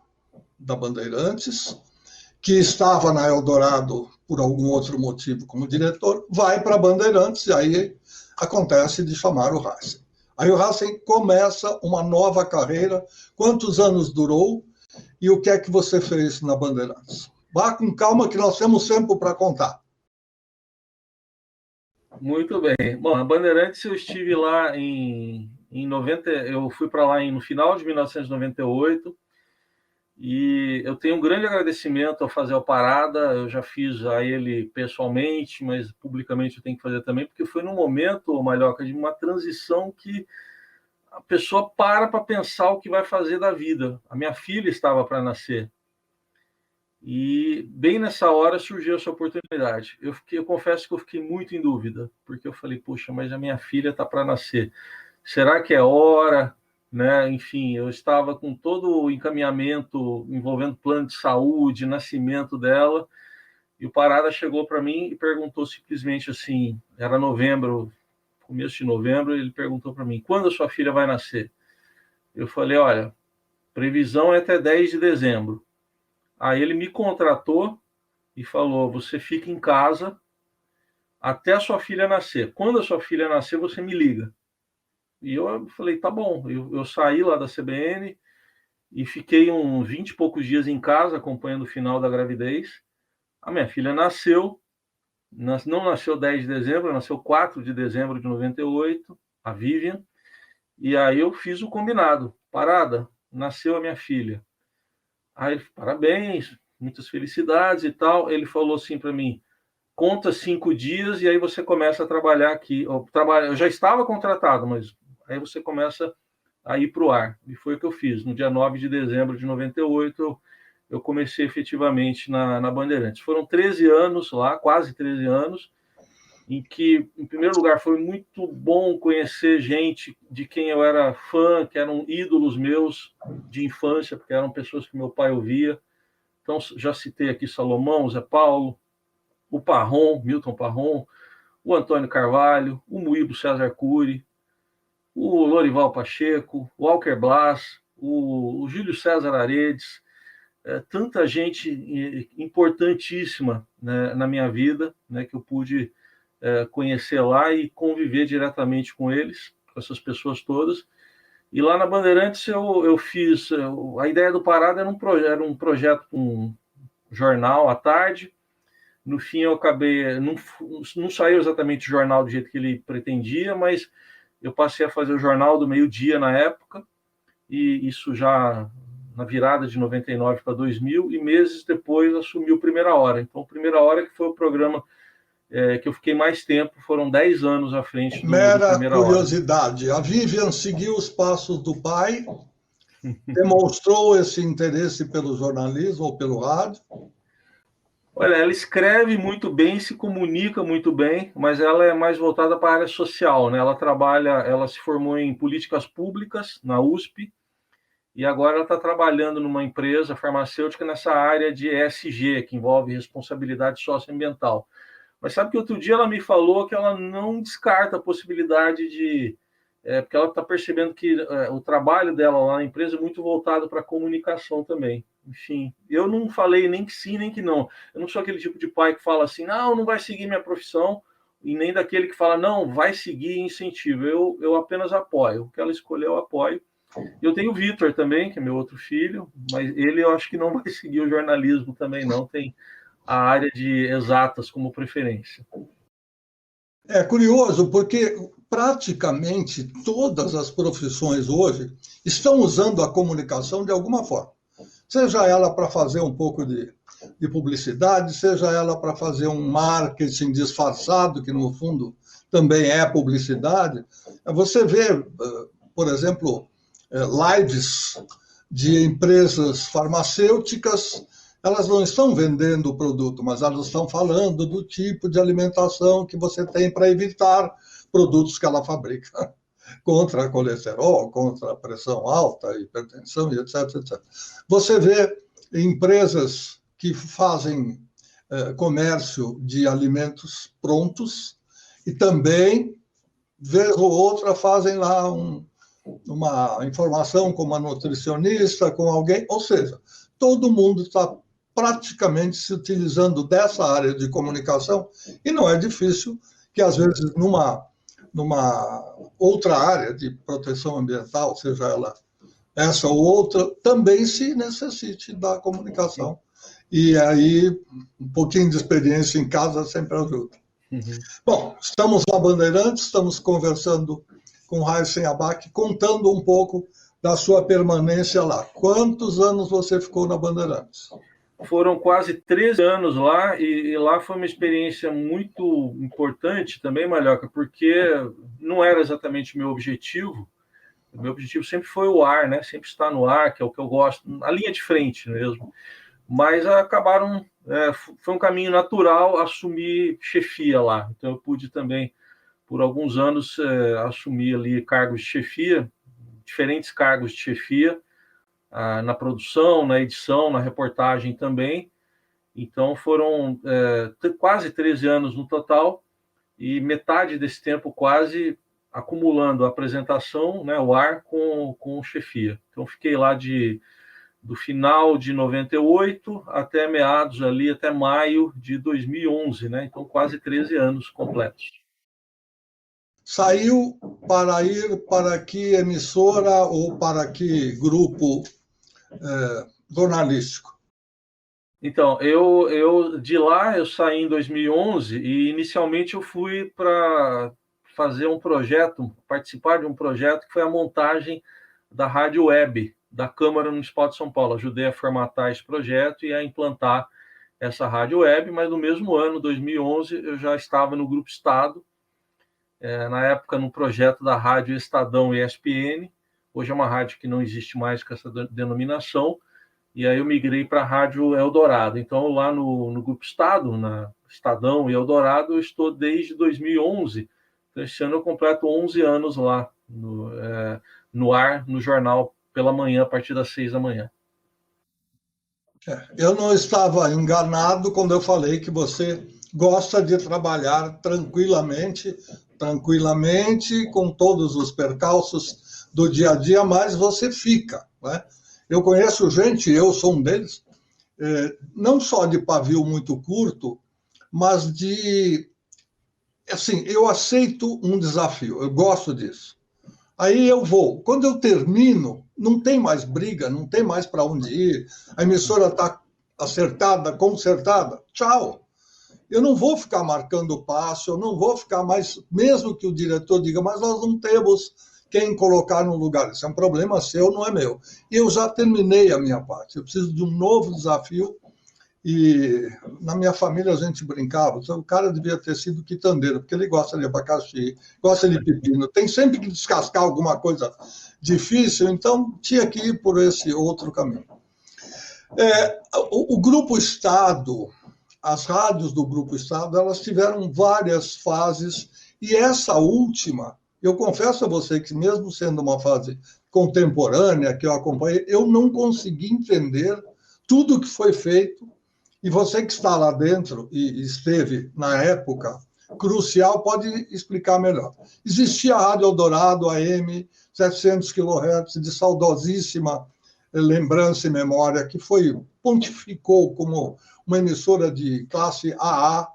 da Bandeirantes, que estava na Eldorado por algum outro motivo como diretor, vai para a Bandeirantes e aí acontece de chamar o Heisen. Aí o Heisen começa uma nova carreira. Quantos anos durou e o que é que você fez na Bandeirantes? Vá com calma que nós temos tempo para contar. Muito bem. Bom, a Bandeirantes eu estive lá em 90, eu fui para lá no final de 1998 e eu tenho um grande agradecimento ao fazer a Parada. Eu já fiz a ele pessoalmente, mas publicamente eu tenho que fazer também, porque foi num momento, Malhoca, de uma transição que a pessoa para pensar o que vai fazer da vida. A minha filha estava para nascer. E bem nessa hora surgiu essa oportunidade. Eu confesso que eu fiquei muito em dúvida, porque eu falei, poxa, mas a minha filha está para nascer. Será que é hora? Né? Enfim, eu estava com todo o encaminhamento envolvendo plano de saúde, nascimento dela, e o Parada chegou para mim e perguntou simplesmente assim, era novembro, começo de novembro, ele perguntou para mim, quando a sua filha vai nascer? Eu falei, olha, previsão é até 10 de dezembro. Aí ele me contratou e falou, você fica em casa até a sua filha nascer. Quando a sua filha nascer, você me liga. E eu falei, tá bom. Eu saí lá da CBN e fiquei uns 20 e poucos dias em casa, acompanhando o final da gravidez. A minha filha nasceu, não nasceu 10 de dezembro, nasceu 4 de dezembro de 98, a Vivian. E aí eu fiz o combinado. Parada, nasceu a minha filha. Aí ele, parabéns, muitas felicidades e tal. Ele falou assim para mim, conta 5 dias e aí você começa a trabalhar aqui. Eu já estava contratado, mas aí você começa a ir para o ar. E foi o que eu fiz. No dia 9 de dezembro de 98, eu comecei efetivamente na Bandeirantes. Foram 13 anos lá, quase 13 anos, em que, em primeiro lugar, foi muito bom conhecer gente de quem eu era fã, que eram ídolos meus de infância, porque eram pessoas que meu pai ouvia. Então, já citei aqui Salomão, Zé Paulo, o Parron, Milton Parron, o Antônio Carvalho, o Moíbo César Cury, o Lorival Pacheco, o Walker Blas, o Júlio César Aredes, tanta gente importantíssima, né, na minha vida, né, que eu pude conhecer lá e conviver diretamente com eles, com essas pessoas todas. E lá na Bandeirantes eu fiz... a ideia do Parada era um projeto, um jornal à tarde. No fim, eu acabei... Não saiu exatamente o jornal do jeito que ele pretendia, mas eu passei a fazer o jornal do meio-dia na época, e isso já na virada de 99 para 2000, e meses depois assumiu Primeira Hora. Então, Primeira Hora que foi o programa que eu fiquei mais tempo, foram 10 anos à frente do Mera Primeira Hora. curiosidade, a Vivian seguiu os passos do pai, demonstrou esse interesse pelo jornalismo ou pelo rádio? Olha, ela escreve muito bem, se comunica muito bem, mas ela é mais voltada para a área social, né? Ela se formou em políticas públicas na USP, e agora ela está trabalhando numa empresa farmacêutica nessa área de ESG, que envolve responsabilidade socioambiental. Mas sabe que outro dia ela me falou que ela não descarta a possibilidade de... porque ela está percebendo que o trabalho dela lá na empresa é muito voltado para a comunicação também. Enfim, eu não falei nem que sim, nem que não. Eu não sou aquele tipo de pai que fala assim, não vai seguir minha profissão, e nem daquele que fala, não, vai seguir e incentivo. Eu apenas apoio. O que ela escolheu, eu apoio. Eu tenho o Vitor também, que é meu outro filho, mas ele eu acho que não vai seguir o jornalismo também, não. Tem a área de exatas como preferência. É curioso, porque praticamente todas as profissões hoje estão usando a comunicação de alguma forma. Seja ela para fazer um pouco de publicidade, seja ela para fazer um marketing disfarçado, que no fundo também é publicidade. Você vê, por exemplo, lives de empresas farmacêuticas. Elas não estão vendendo o produto, mas elas estão falando do tipo de alimentação que você tem para evitar produtos que ela fabrica contra colesterol, contra a pressão alta, hipertensão e etc, etc. Você vê empresas que fazem comércio de alimentos prontos e também, vez ou outra, fazem lá uma informação com uma nutricionista, com alguém, ou seja, todo mundo está praticamente se utilizando dessa área de comunicação, e não é difícil que, às vezes, numa outra área de proteção ambiental, seja ela essa ou outra, também se necessite da comunicação. E aí, um pouquinho de experiência em casa sempre ajuda. Uhum. Bom, estamos na Bandeirantes, estamos conversando com Raíssen Abac, contando um pouco da sua permanência lá. Quantos anos você ficou na Bandeirantes? Foram quase 13 anos lá, e lá foi uma experiência muito importante também, Malhoca, porque não era exatamente o meu objetivo. O meu objetivo sempre foi o ar, né? Sempre estar no ar, que é o que eu gosto, a linha de frente mesmo. Mas acabaram... foi um caminho natural assumir chefia lá. Então eu pude também, por alguns anos, assumir ali cargos de chefia, diferentes cargos de chefia, na produção, na edição, na reportagem também. Então foram quase 13 anos no total, e metade desse tempo quase acumulando a apresentação, né, o ar com chefia. Então fiquei lá do final de 98 até meados ali, até maio de 2011, né? Então quase 13 anos completos. Saiu para ir para que emissora ou para que grupo jornalístico? Então, eu de lá eu saí em 2011 e inicialmente eu fui para fazer um projeto, participar de um projeto que foi a montagem da rádio web da Câmara Municipal de São Paulo. Ajudei a formatar esse projeto e a implantar essa rádio web, mas no mesmo ano, 2011, eu já estava no Grupo Estado, na época no projeto da Rádio Estadão ESPN, hoje é uma rádio que não existe mais com essa denominação, e aí eu migrei para a Rádio Eldorado. Então, lá no Grupo Estado, na Estadão e Eldorado, eu estou desde 2011. Então, este ano eu completo 11 anos lá, no ar, no jornal, pela manhã, a partir das 6 da manhã. Eu não estava enganado quando eu falei que você gosta de trabalhar tranquilamente, com todos os percalços do dia a dia, mas você fica, né? Eu conheço gente, eu sou um deles, não só de pavio muito curto, mas assim, eu aceito um desafio, eu gosto disso. Aí eu vou. Quando eu termino, não tem mais briga, não tem mais para onde ir. A emissora está acertada, consertada. Tchau. Eu não vou ficar marcando passo, eu não vou ficar mais, mesmo que o diretor diga, mas nós não temos quem colocar no lugar. Isso é um problema seu, não é meu. E eu já terminei a minha parte. Eu preciso de um novo desafio. E na minha família a gente brincava, o cara devia ter sido quitandeiro, porque ele gosta de abacaxi, gosta de pepino, tem sempre que descascar alguma coisa difícil, então tinha que ir por esse outro caminho. O Grupo Estado, as rádios do Grupo Estado, elas tiveram várias fases, e essa última, eu confesso a você que mesmo sendo uma fase contemporânea que eu acompanhei, eu não consegui entender tudo que foi feito. E você que está lá dentro e esteve na época crucial pode explicar melhor. Existia a Rádio Eldorado, AM, 700 kHz, de saudosíssima lembrança e memória, que pontificou como uma emissora de classe AA,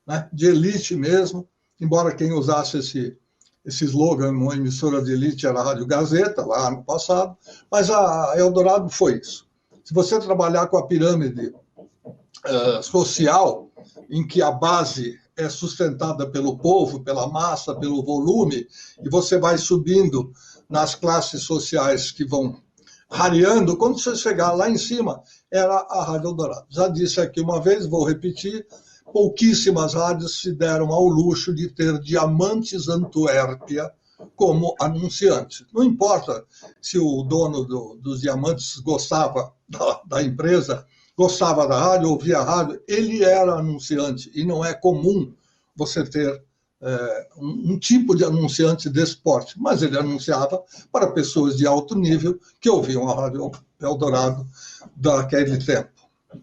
né, de elite mesmo, embora quem usasse esse slogan, uma emissora de elite, era a Rádio Gazeta, lá no passado, mas a Eldorado foi isso. Se você trabalhar com a pirâmide social, em que a base é sustentada pelo povo, pela massa, pelo volume, e você vai subindo nas classes sociais que vão rareando, quando você chegar lá em cima, era a Rádio Eldorado. Já disse aqui uma vez, vou repetir, pouquíssimas rádios se deram ao luxo de ter Diamantes Antuérpia como anunciante. Não importa se o dono dos Diamantes gostava da empresa, gostava da rádio, ouvia a rádio, ele era anunciante, e não é comum você ter um tipo de anunciante desse porte, mas ele anunciava para pessoas de alto nível que ouviam a Rádio Eldorado daquele tempo.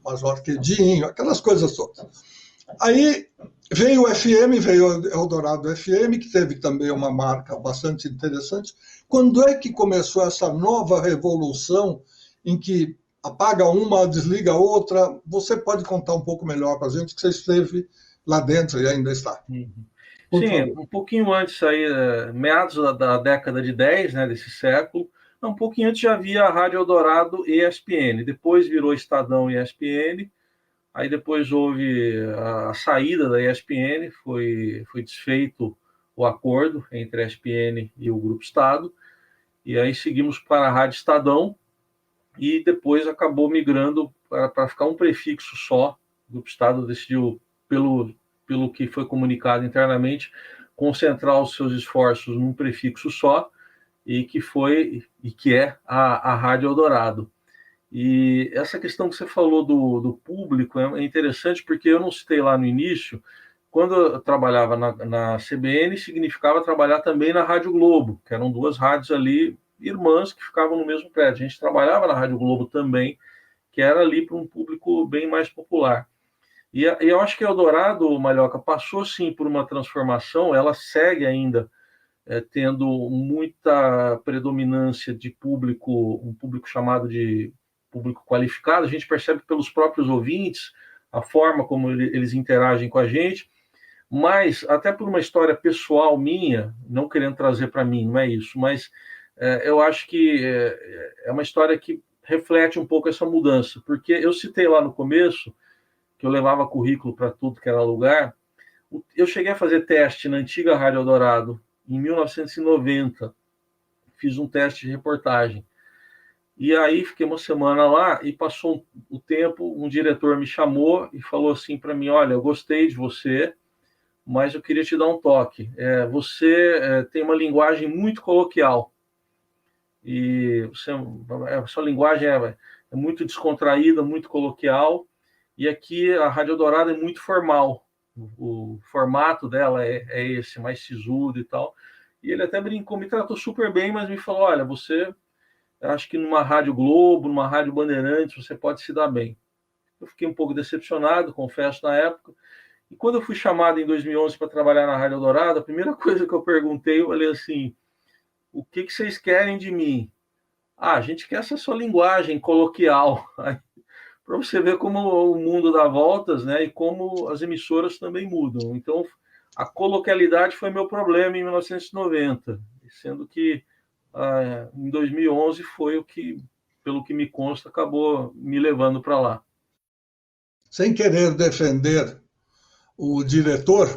Major Quedinho, aquelas coisas todas. Aí veio o FM, veio o Eldorado FM, que teve também uma marca bastante interessante. Quando é que começou essa nova revolução em que apaga uma, desliga a outra? Você pode contar um pouco melhor para a gente, que você esteve lá dentro e ainda está. Sim, um pouquinho antes, aí, meados da década de 10, né, desse século, um pouquinho antes já havia a Rádio Eldorado ESPN, depois virou Estadão ESPN, aí depois houve a saída da ESPN, foi desfeito o acordo entre a ESPN e o Grupo Estado, e aí seguimos para a Rádio Estadão, e depois acabou migrando para ficar um prefixo só. O Grupo Estado decidiu, pelo que foi comunicado internamente, concentrar os seus esforços num prefixo só, e que é a Rádio Eldorado. E essa questão que você falou do público é interessante, porque eu não citei lá no início, quando eu trabalhava na CBN, significava trabalhar também na Rádio Globo, que eram duas rádios ali, irmãs, que ficavam no mesmo prédio. A gente trabalhava na Rádio Globo também, que era ali para um público bem mais popular. E eu acho que Eldorado, Malhoca, passou sim por uma transformação, ela segue ainda tendo muita predominância de público, um público chamado de público qualificado. A gente percebe pelos próprios ouvintes a forma como eles interagem com a gente, mas até por uma história pessoal minha, não querendo trazer para mim, não é isso, mas eu acho que é uma história que reflete um pouco essa mudança, porque eu citei lá no começo que eu levava currículo para tudo que era lugar. Eu cheguei a fazer teste na antiga Rádio Eldorado em 1990, fiz um teste de reportagem. E aí fiquei uma semana lá e passou o tempo, um diretor me chamou e falou assim para mim, olha, eu gostei de você, mas eu queria te dar um toque. Você tem uma linguagem muito coloquial e a sua linguagem é muito descontraída, muito coloquial, e aqui a Rádio Eldorado é muito formal. O formato dela é esse, mais sisudo e tal. E ele até brincou, me tratou super bem, mas me falou, olha, você, acho que numa Rádio Globo, numa Rádio Bandeirantes, você pode se dar bem. Eu fiquei um pouco decepcionado, confesso, na época. E quando eu fui chamado em 2011 para trabalhar na Rádio Eldorado, a primeira coisa que eu perguntei, eu falei assim, o que vocês querem de mim? A gente quer essa sua linguagem coloquial. Para você ver como o mundo dá voltas, né? E como as emissoras também mudam. Então, a coloquialidade foi meu problema em 1990, sendo que em 2011 foi o que, pelo que me consta, acabou me levando para lá. Sem querer defender o diretor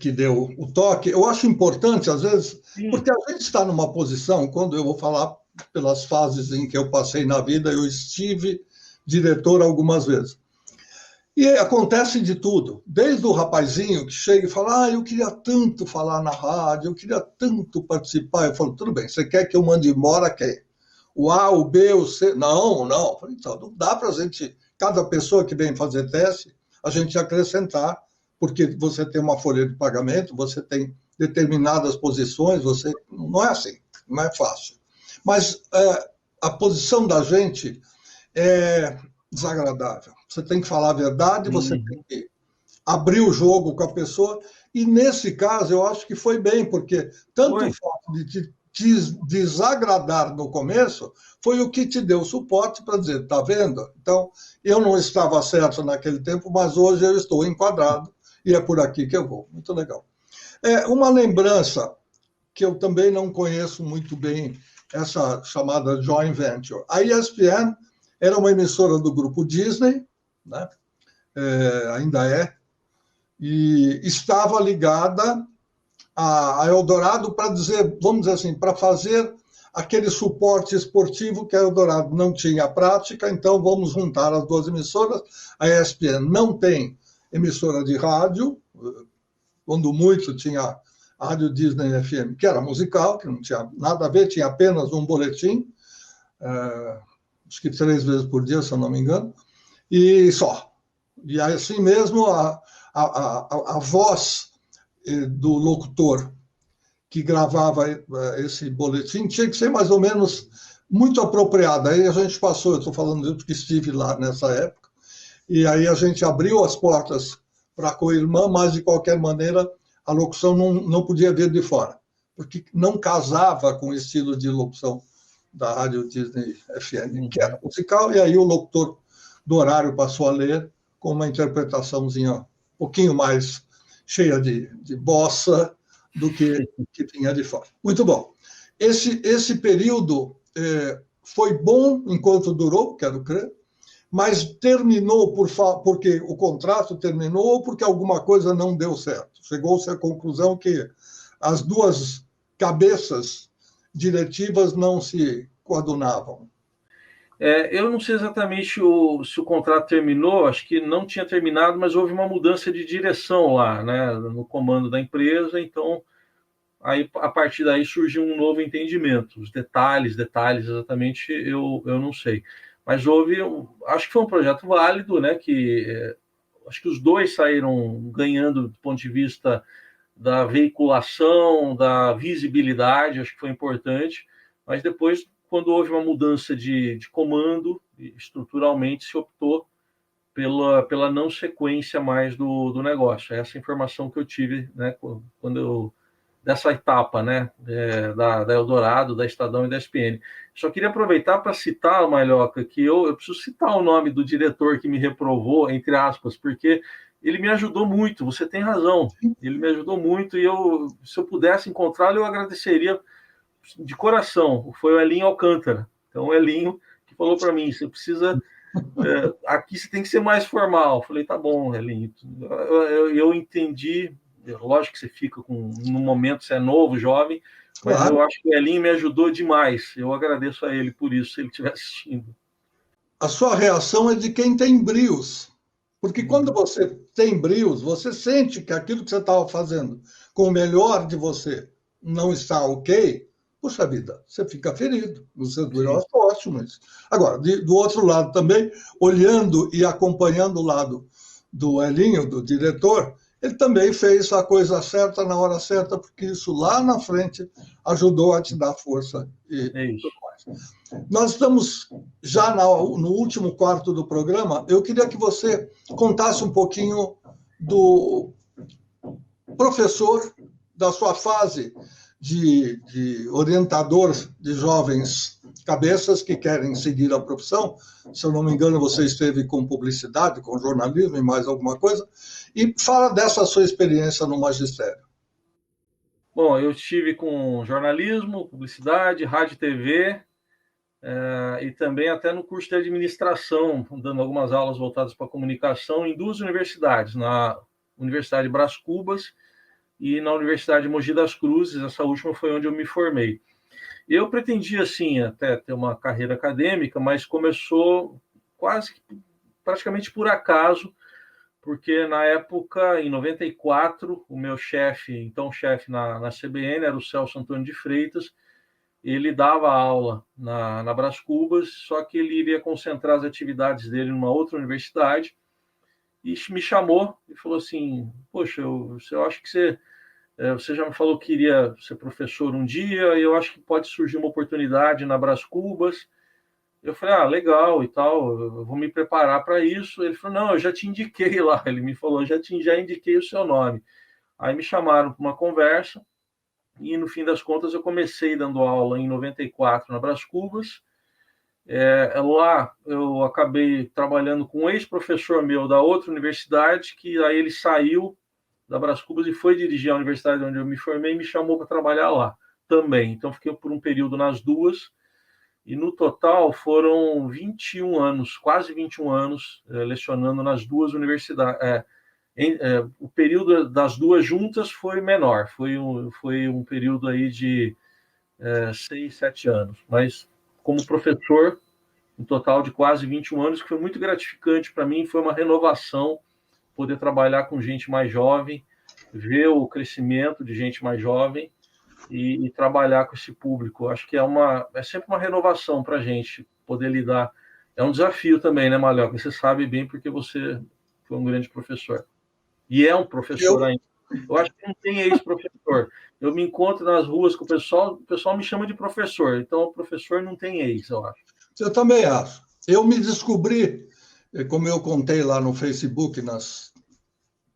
que deu o toque, eu acho importante, às vezes, Sim. porque a gente está numa posição, quando eu vou falar pelas fases em que eu passei na vida, eu estive diretor algumas vezes. E acontece de tudo, desde o rapazinho que chega e fala, eu queria tanto falar na rádio, eu queria tanto participar. Eu falo, tudo bem, você quer que eu mande embora quem? O A, o B, o C? Não, não. Eu falei, então, não dá para a gente, cada pessoa que vem fazer teste, a gente acrescentar, porque você tem uma folha de pagamento, você tem determinadas posições, você não é assim, não é fácil. Mas a posição da gente é desagradável. Você tem que falar a verdade, você tem que abrir o jogo com a pessoa, e nesse caso eu acho que foi bem, porque tanto o fato de te desagradar no começo foi o que te deu suporte para dizer, tá vendo? Então, eu não estava certo naquele tempo, mas hoje eu estou enquadrado e é por aqui que eu vou. Muito legal. Uma lembrança que eu também não conheço muito bem, essa chamada joint venture. A ESPN era uma emissora do grupo Disney, né? Ainda é, e estava ligada a Eldorado para dizer, vamos dizer assim, para fazer aquele suporte esportivo que a Eldorado não tinha prática, então vamos juntar as duas emissoras. A ESPN não tem emissora de rádio, quando muito tinha a Rádio Disney FM, que era musical, que não tinha nada a ver, tinha apenas um boletim, acho que 3 vezes por dia, se eu não me engano, e só. E assim mesmo, a voz do locutor que gravava esse boletim tinha que ser mais ou menos muito apropriada. Aí a gente passou, eu estou falando disso porque estive lá nessa época, e aí a gente abriu as portas para a co-irmã, mas de qualquer maneira a locução não podia vir de fora, porque não casava com o estilo de locução da Rádio Disney FM, que era musical, e aí o locutor do horário passou a ler com uma interpretaçãozinha um pouquinho mais cheia de bossa do que vinha de fora. Muito bom. Esse período foi bom enquanto durou, quero crer, mas terminou porque o contrato terminou ou porque alguma coisa não deu certo. Chegou-se à conclusão que as duas cabeças diretivas não se coadunavam. Eu não sei exatamente se o contrato terminou, acho que não tinha terminado, mas houve uma mudança de direção lá, né, no comando da empresa, então aí, a partir daí surgiu um novo entendimento. Os detalhes exatamente, eu não sei. Mas acho que foi um projeto válido, né, que acho que os dois saíram ganhando do ponto de vista da veiculação, da visibilidade, acho que foi importante, mas depois, quando houve uma mudança de comando, estruturalmente se optou pela não sequência mais do negócio. Essa informação que eu tive, né, dessa etapa, né, da Eldorado, da Estadão e da ESPN. Só queria aproveitar para citar, Malhoca, que eu preciso citar o nome do diretor que me reprovou, entre aspas, porque ele me ajudou muito, você tem razão, ele me ajudou muito e se eu pudesse encontrá-lo, eu agradeceria de coração. Foi o Elinho Alcântara. Então, o Elinho que falou para mim, você precisa... aqui você tem que ser mais formal. Eu falei, tá bom, Elinho. Eu entendi lógico que você fica no momento, você é novo, jovem, mas Claro. eu acho que o Elinho me ajudou demais. Eu agradeço a ele por isso, se ele estiver assistindo. A sua reação é de quem tem brios. Porque quando Uhum. você tem brios, você sente que aquilo que você estava fazendo com o melhor de você não está ok, puxa vida, você fica ferido. Você virou ótimo isso. Agora, do outro lado também, olhando e acompanhando o lado do Elinho, do diretor, ele também fez a coisa certa na hora certa, porque isso lá na frente ajudou a te dar força e tudo mais. Nós estamos já no último quarto do programa. Eu queria que você contasse um pouquinho do professor, da sua fase de orientador de jovens cabeças que querem seguir a profissão. Se eu não me engano, você esteve com publicidade, com jornalismo e mais alguma coisa. E fala dessa sua experiência no magistério. Bom, eu estive com jornalismo, publicidade, rádio e TV, e também até no curso de administração, dando algumas aulas voltadas para a comunicação em duas universidades, na Universidade Brás Cubas e na Universidade Mogi das Cruzes. Essa última foi onde eu me formei. Eu pretendia, assim, até ter uma carreira acadêmica, mas começou praticamente por acaso, porque na época, em 94, o meu chefe, então chefe na CBN, era o Celso Antônio de Freitas. Ele dava aula na Brás Cubas, só que ele iria concentrar as atividades dele numa outra universidade, e me chamou e falou assim: poxa, eu acho que você já me falou que iria ser professor um dia, e eu acho que pode surgir uma oportunidade na Brás Cubas. Eu falei, legal e tal, eu vou me preparar para isso. Ele falou, não, eu já te indiquei lá. Ele me falou, já indiquei o seu nome. Aí me chamaram para uma conversa, e no fim das contas eu comecei dando aula em 94 na Brás Cubas. Lá eu acabei trabalhando com um ex-professor meu da outra universidade, que aí ele saiu da Brás Cubas e foi dirigir a universidade onde eu me formei, e me chamou para trabalhar lá também. Então fiquei por um período nas duas, e no total foram 21 anos, quase 21 anos, lecionando nas duas universidades. O período das duas juntas foi menor, foi um período aí de 6, 7 anos, mas como professor, um total de quase 21 anos, que foi muito gratificante para mim, foi uma renovação poder trabalhar com gente mais jovem, ver o crescimento de gente mais jovem e trabalhar com esse público. Acho que é sempre uma renovação para a gente poder lidar. É um desafio também, né, Malhoca? Você sabe bem, porque você foi um grande professor. E é um professor ainda. Eu acho que não tem ex-professor. Eu me encontro nas ruas com o pessoal me chama de professor. Então, o professor não tem ex, eu acho. Eu também acho. Eu me descobri, como eu contei lá no Facebook, nas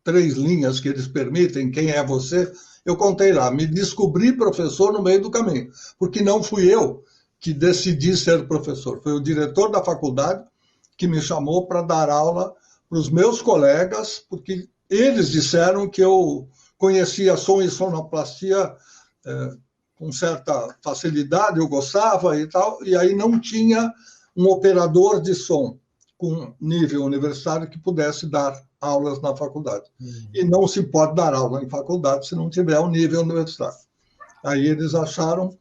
3 linhas que eles permitem, quem é você, eu contei lá, me descobri professor no meio do caminho, porque não fui eu que decidi ser professor, foi o diretor da faculdade que me chamou para dar aula para os meus colegas, porque eles disseram que eu conhecia som e sonoplastia com certa facilidade, eu gostava e tal, e aí não tinha um operador de som com nível universitário que pudesse dar aulas na faculdade. E não se pode dar aula em faculdade se não tiver um nível universitário. Aí eles acharam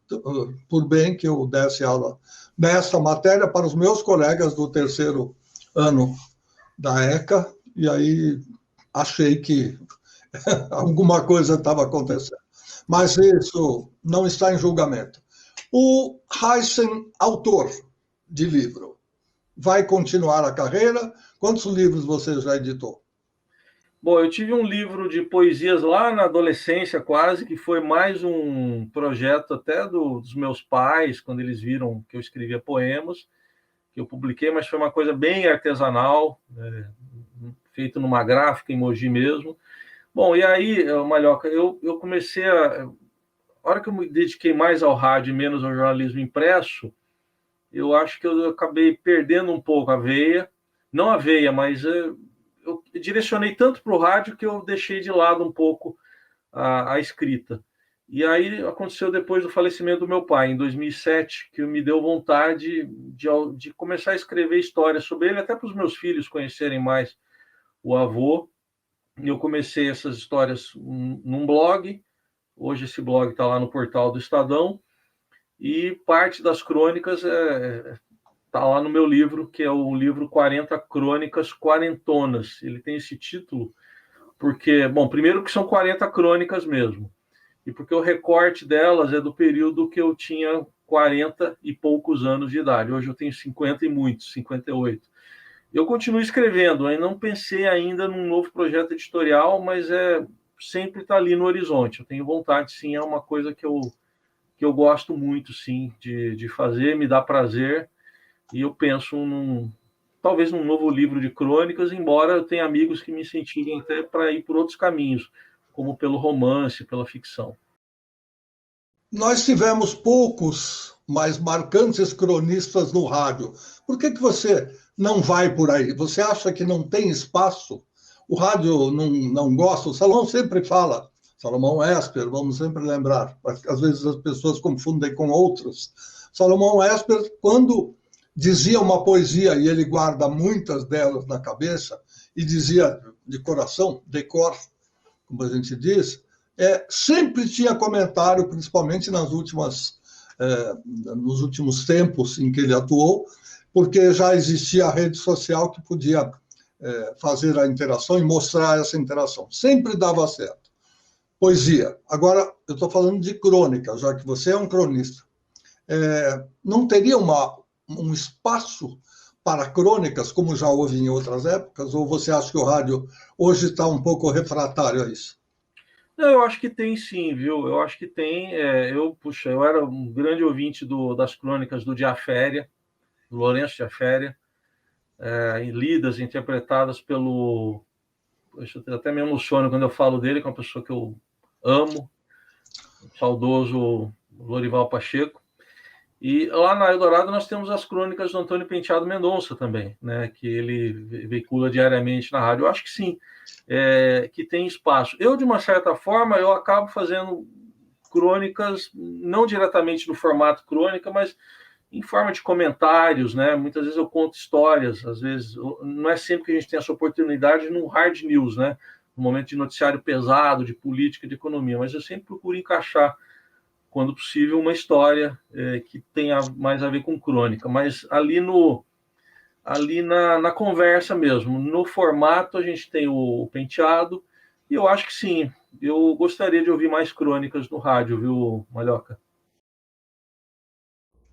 por bem que eu desse aula nessa matéria para os meus colegas do terceiro ano da ECA, e aí achei que alguma coisa estava acontecendo. Mas isso não está em julgamento. O Heisen, autor de livro, vai continuar a carreira? Quantos livros você já editou? Bom, eu tive um livro de poesias lá na adolescência, quase, que foi mais um projeto até dos meus pais, quando eles viram que eu escrevia poemas, que eu publiquei, mas foi uma coisa bem artesanal, feito numa gráfica em Mogi mesmo. Bom, e aí, Malhoca, eu comecei a hora que eu me dediquei mais ao rádio e menos ao jornalismo impresso, eu acho que eu acabei perdendo um pouco a veia. Não a veia, mas eu direcionei tanto para o rádio que eu deixei de lado um pouco a escrita. E aí aconteceu depois do falecimento do meu pai, em 2007, que me deu vontade de começar a escrever histórias sobre ele, até para os meus filhos conhecerem mais o avô. eu comecei essas histórias num blog. Hoje esse blog está lá no portal do Estadão, e parte das crônicas está lá no meu livro, que é o livro 40 Crônicas Quarentonas. Ele tem esse título porque, bom, primeiro que são 40 crônicas mesmo, e porque o recorte delas é do período que eu tinha 40 e poucos anos de idade. Hoje eu tenho 50 e muitos, 58. Eu continuo escrevendo, eu não pensei ainda num novo projeto editorial, mas sempre está ali no horizonte. Eu tenho vontade, sim, é uma coisa que eu gosto muito, sim, de fazer, me dá prazer, e eu penso talvez num novo livro de crônicas, embora eu tenha amigos que me incentivem até para ir por outros caminhos, como pelo romance, pela ficção. Nós tivemos poucos, mas marcantes cronistas no rádio. Por que você não vai por aí? Você acha que não tem espaço? O rádio não gosta? O Salomão sempre fala, Salomão Esper, vamos sempre lembrar, às vezes as pessoas confundem com outros. Salomão Esper, quando dizia uma poesia, e ele guarda muitas delas na cabeça, e dizia de coração, de cor, como a gente diz, sempre tinha comentário, principalmente nos últimos tempos em que ele atuou, porque já existia a rede social que podia fazer a interação e mostrar essa interação. Sempre dava certo. Poesia. Agora, eu estou falando de crônica, já que você é um cronista. Não teria um espaço para crônicas, como já houve em outras épocas, ou você acha que o rádio hoje está um pouco refratário a isso? Não, eu acho que tem sim, viu? Eu acho que tem. Eu era um grande ouvinte das crônicas do Diaféria, do Lourenço Diaféria, lidas, interpretadas pelo... Eu até me emociono quando eu falo dele, que é uma pessoa que eu amo, o saudoso Lorival Pacheco. E lá na Eldorado nós temos as crônicas do Antônio Penteado Mendonça também, né, que ele veicula diariamente na rádio. Eu acho que sim, que tem espaço. Eu, de uma certa forma, eu acabo fazendo crônicas, não diretamente no formato crônica, mas em forma de comentários, né? Muitas vezes eu conto histórias, às vezes não é sempre que a gente tem essa oportunidade no hard news, né? No momento de noticiário pesado, de política, de economia, mas eu sempre procuro encaixar, quando possível, uma história que tenha mais a ver com crônica, mas ali na conversa mesmo. No formato, a gente tem o Penteado, e eu acho que sim, eu gostaria de ouvir mais crônicas no rádio, viu, Malhoca?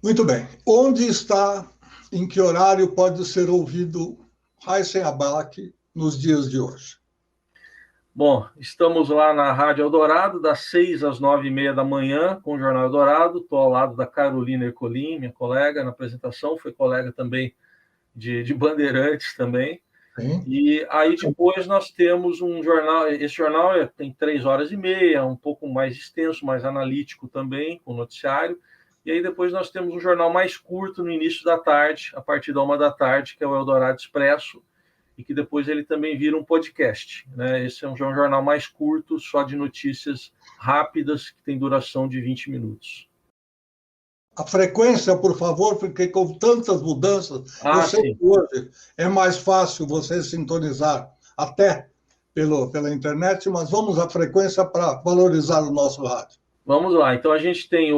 Muito bem. Onde está, em que horário pode ser ouvido Raíssen Abac nos dias de hoje? Bom, estamos lá na Rádio Eldorado, das 6 às 9h30 da manhã, com o Jornal Eldorado. Estou ao lado da Carolina Ercolim, minha colega na apresentação, foi colega também de Bandeirantes também. Sim. E aí depois nós temos um jornal, esse jornal tem 3h30, um pouco mais extenso, mais analítico também, com noticiário. E aí depois nós temos um jornal mais curto no início da tarde, a partir da 1h da tarde, que é o Eldorado Expresso, e que depois ele também vira um podcast, né? Esse é um jornal mais curto, só de notícias rápidas, que tem duração de 20 minutos. A frequência, por favor, porque com tantas mudanças, eu sei que hoje é mais fácil você sintonizar até pela internet, mas vamos à frequência para valorizar o nosso rádio. Vamos lá, então a gente tem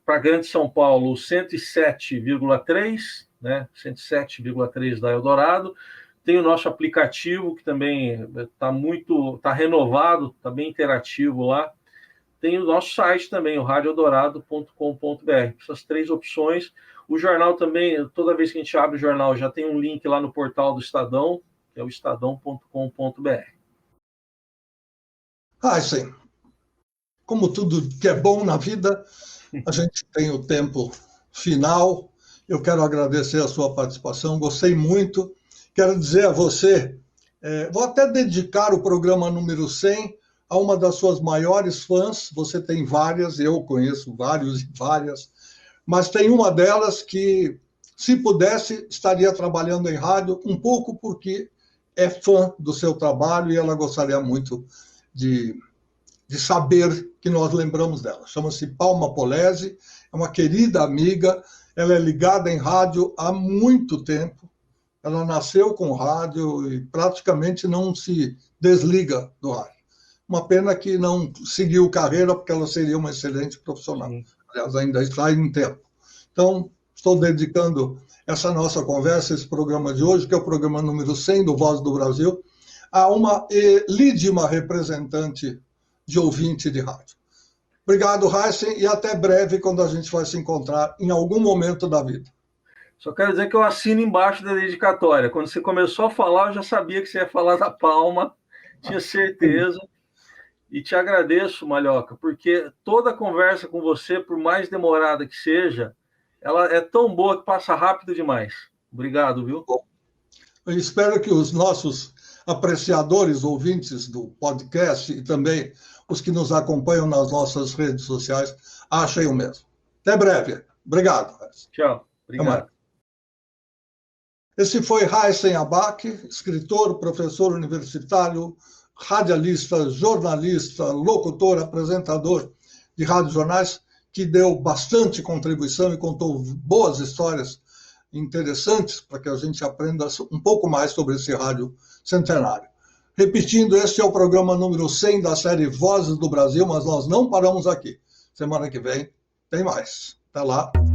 para Grande São Paulo, 107,3, né? 107,3 da Eldorado. Tem o nosso aplicativo, que também está renovado, está bem interativo lá. Tem o nosso site também, o radioeldorado.com.br. Essas 3 opções. O jornal também, toda vez que a gente abre o jornal, já tem um link lá no portal do Estadão, que é o estadão.com.br. Sim. Como tudo que é bom na vida, a gente tem o tempo final. Eu quero agradecer a sua participação, gostei muito. Quero dizer a você, vou até dedicar o programa número 100 a uma das suas maiores fãs. Você tem várias, eu conheço vários e várias, mas tem uma delas que, se pudesse, estaria trabalhando em rádio, um pouco porque é fã do seu trabalho e ela gostaria muito de saber que nós lembramos dela. Chama-se Palma Polese, é uma querida amiga, ela é ligada em rádio há muito tempo, Ela nasceu com rádio e praticamente não se desliga do rádio. Uma pena que não seguiu carreira, porque ela seria uma excelente profissional. Sim. Aliás, ainda está em tempo. Então, estou dedicando essa nossa conversa, esse programa de hoje, que é o programa número 100 do Voz do Brasil, a uma elídima representante de ouvinte de rádio. Obrigado, Heisen, e até breve, quando a gente vai se encontrar em algum momento da vida. Só quero dizer que eu assino embaixo da dedicatória. Quando você começou a falar, eu já sabia que você ia falar da Palma, tinha certeza. E te agradeço, Malhoca, porque toda conversa com você, por mais demorada que seja, ela é tão boa que passa rápido demais. Obrigado, viu? Bom, eu espero que os nossos apreciadores, ouvintes do podcast e também os que nos acompanham nas nossas redes sociais achem o mesmo. Até breve. Obrigado. Tchau. Obrigado. Esse foi Heisen Abac, escritor, professor universitário, radialista, jornalista, locutor, apresentador de rádios jornais, que deu bastante contribuição e contou boas histórias interessantes para que a gente aprenda um pouco mais sobre esse rádio centenário. Repetindo, este é o programa número 100 da série Vozes do Brasil, mas nós não paramos aqui. Semana que vem tem mais. Até lá.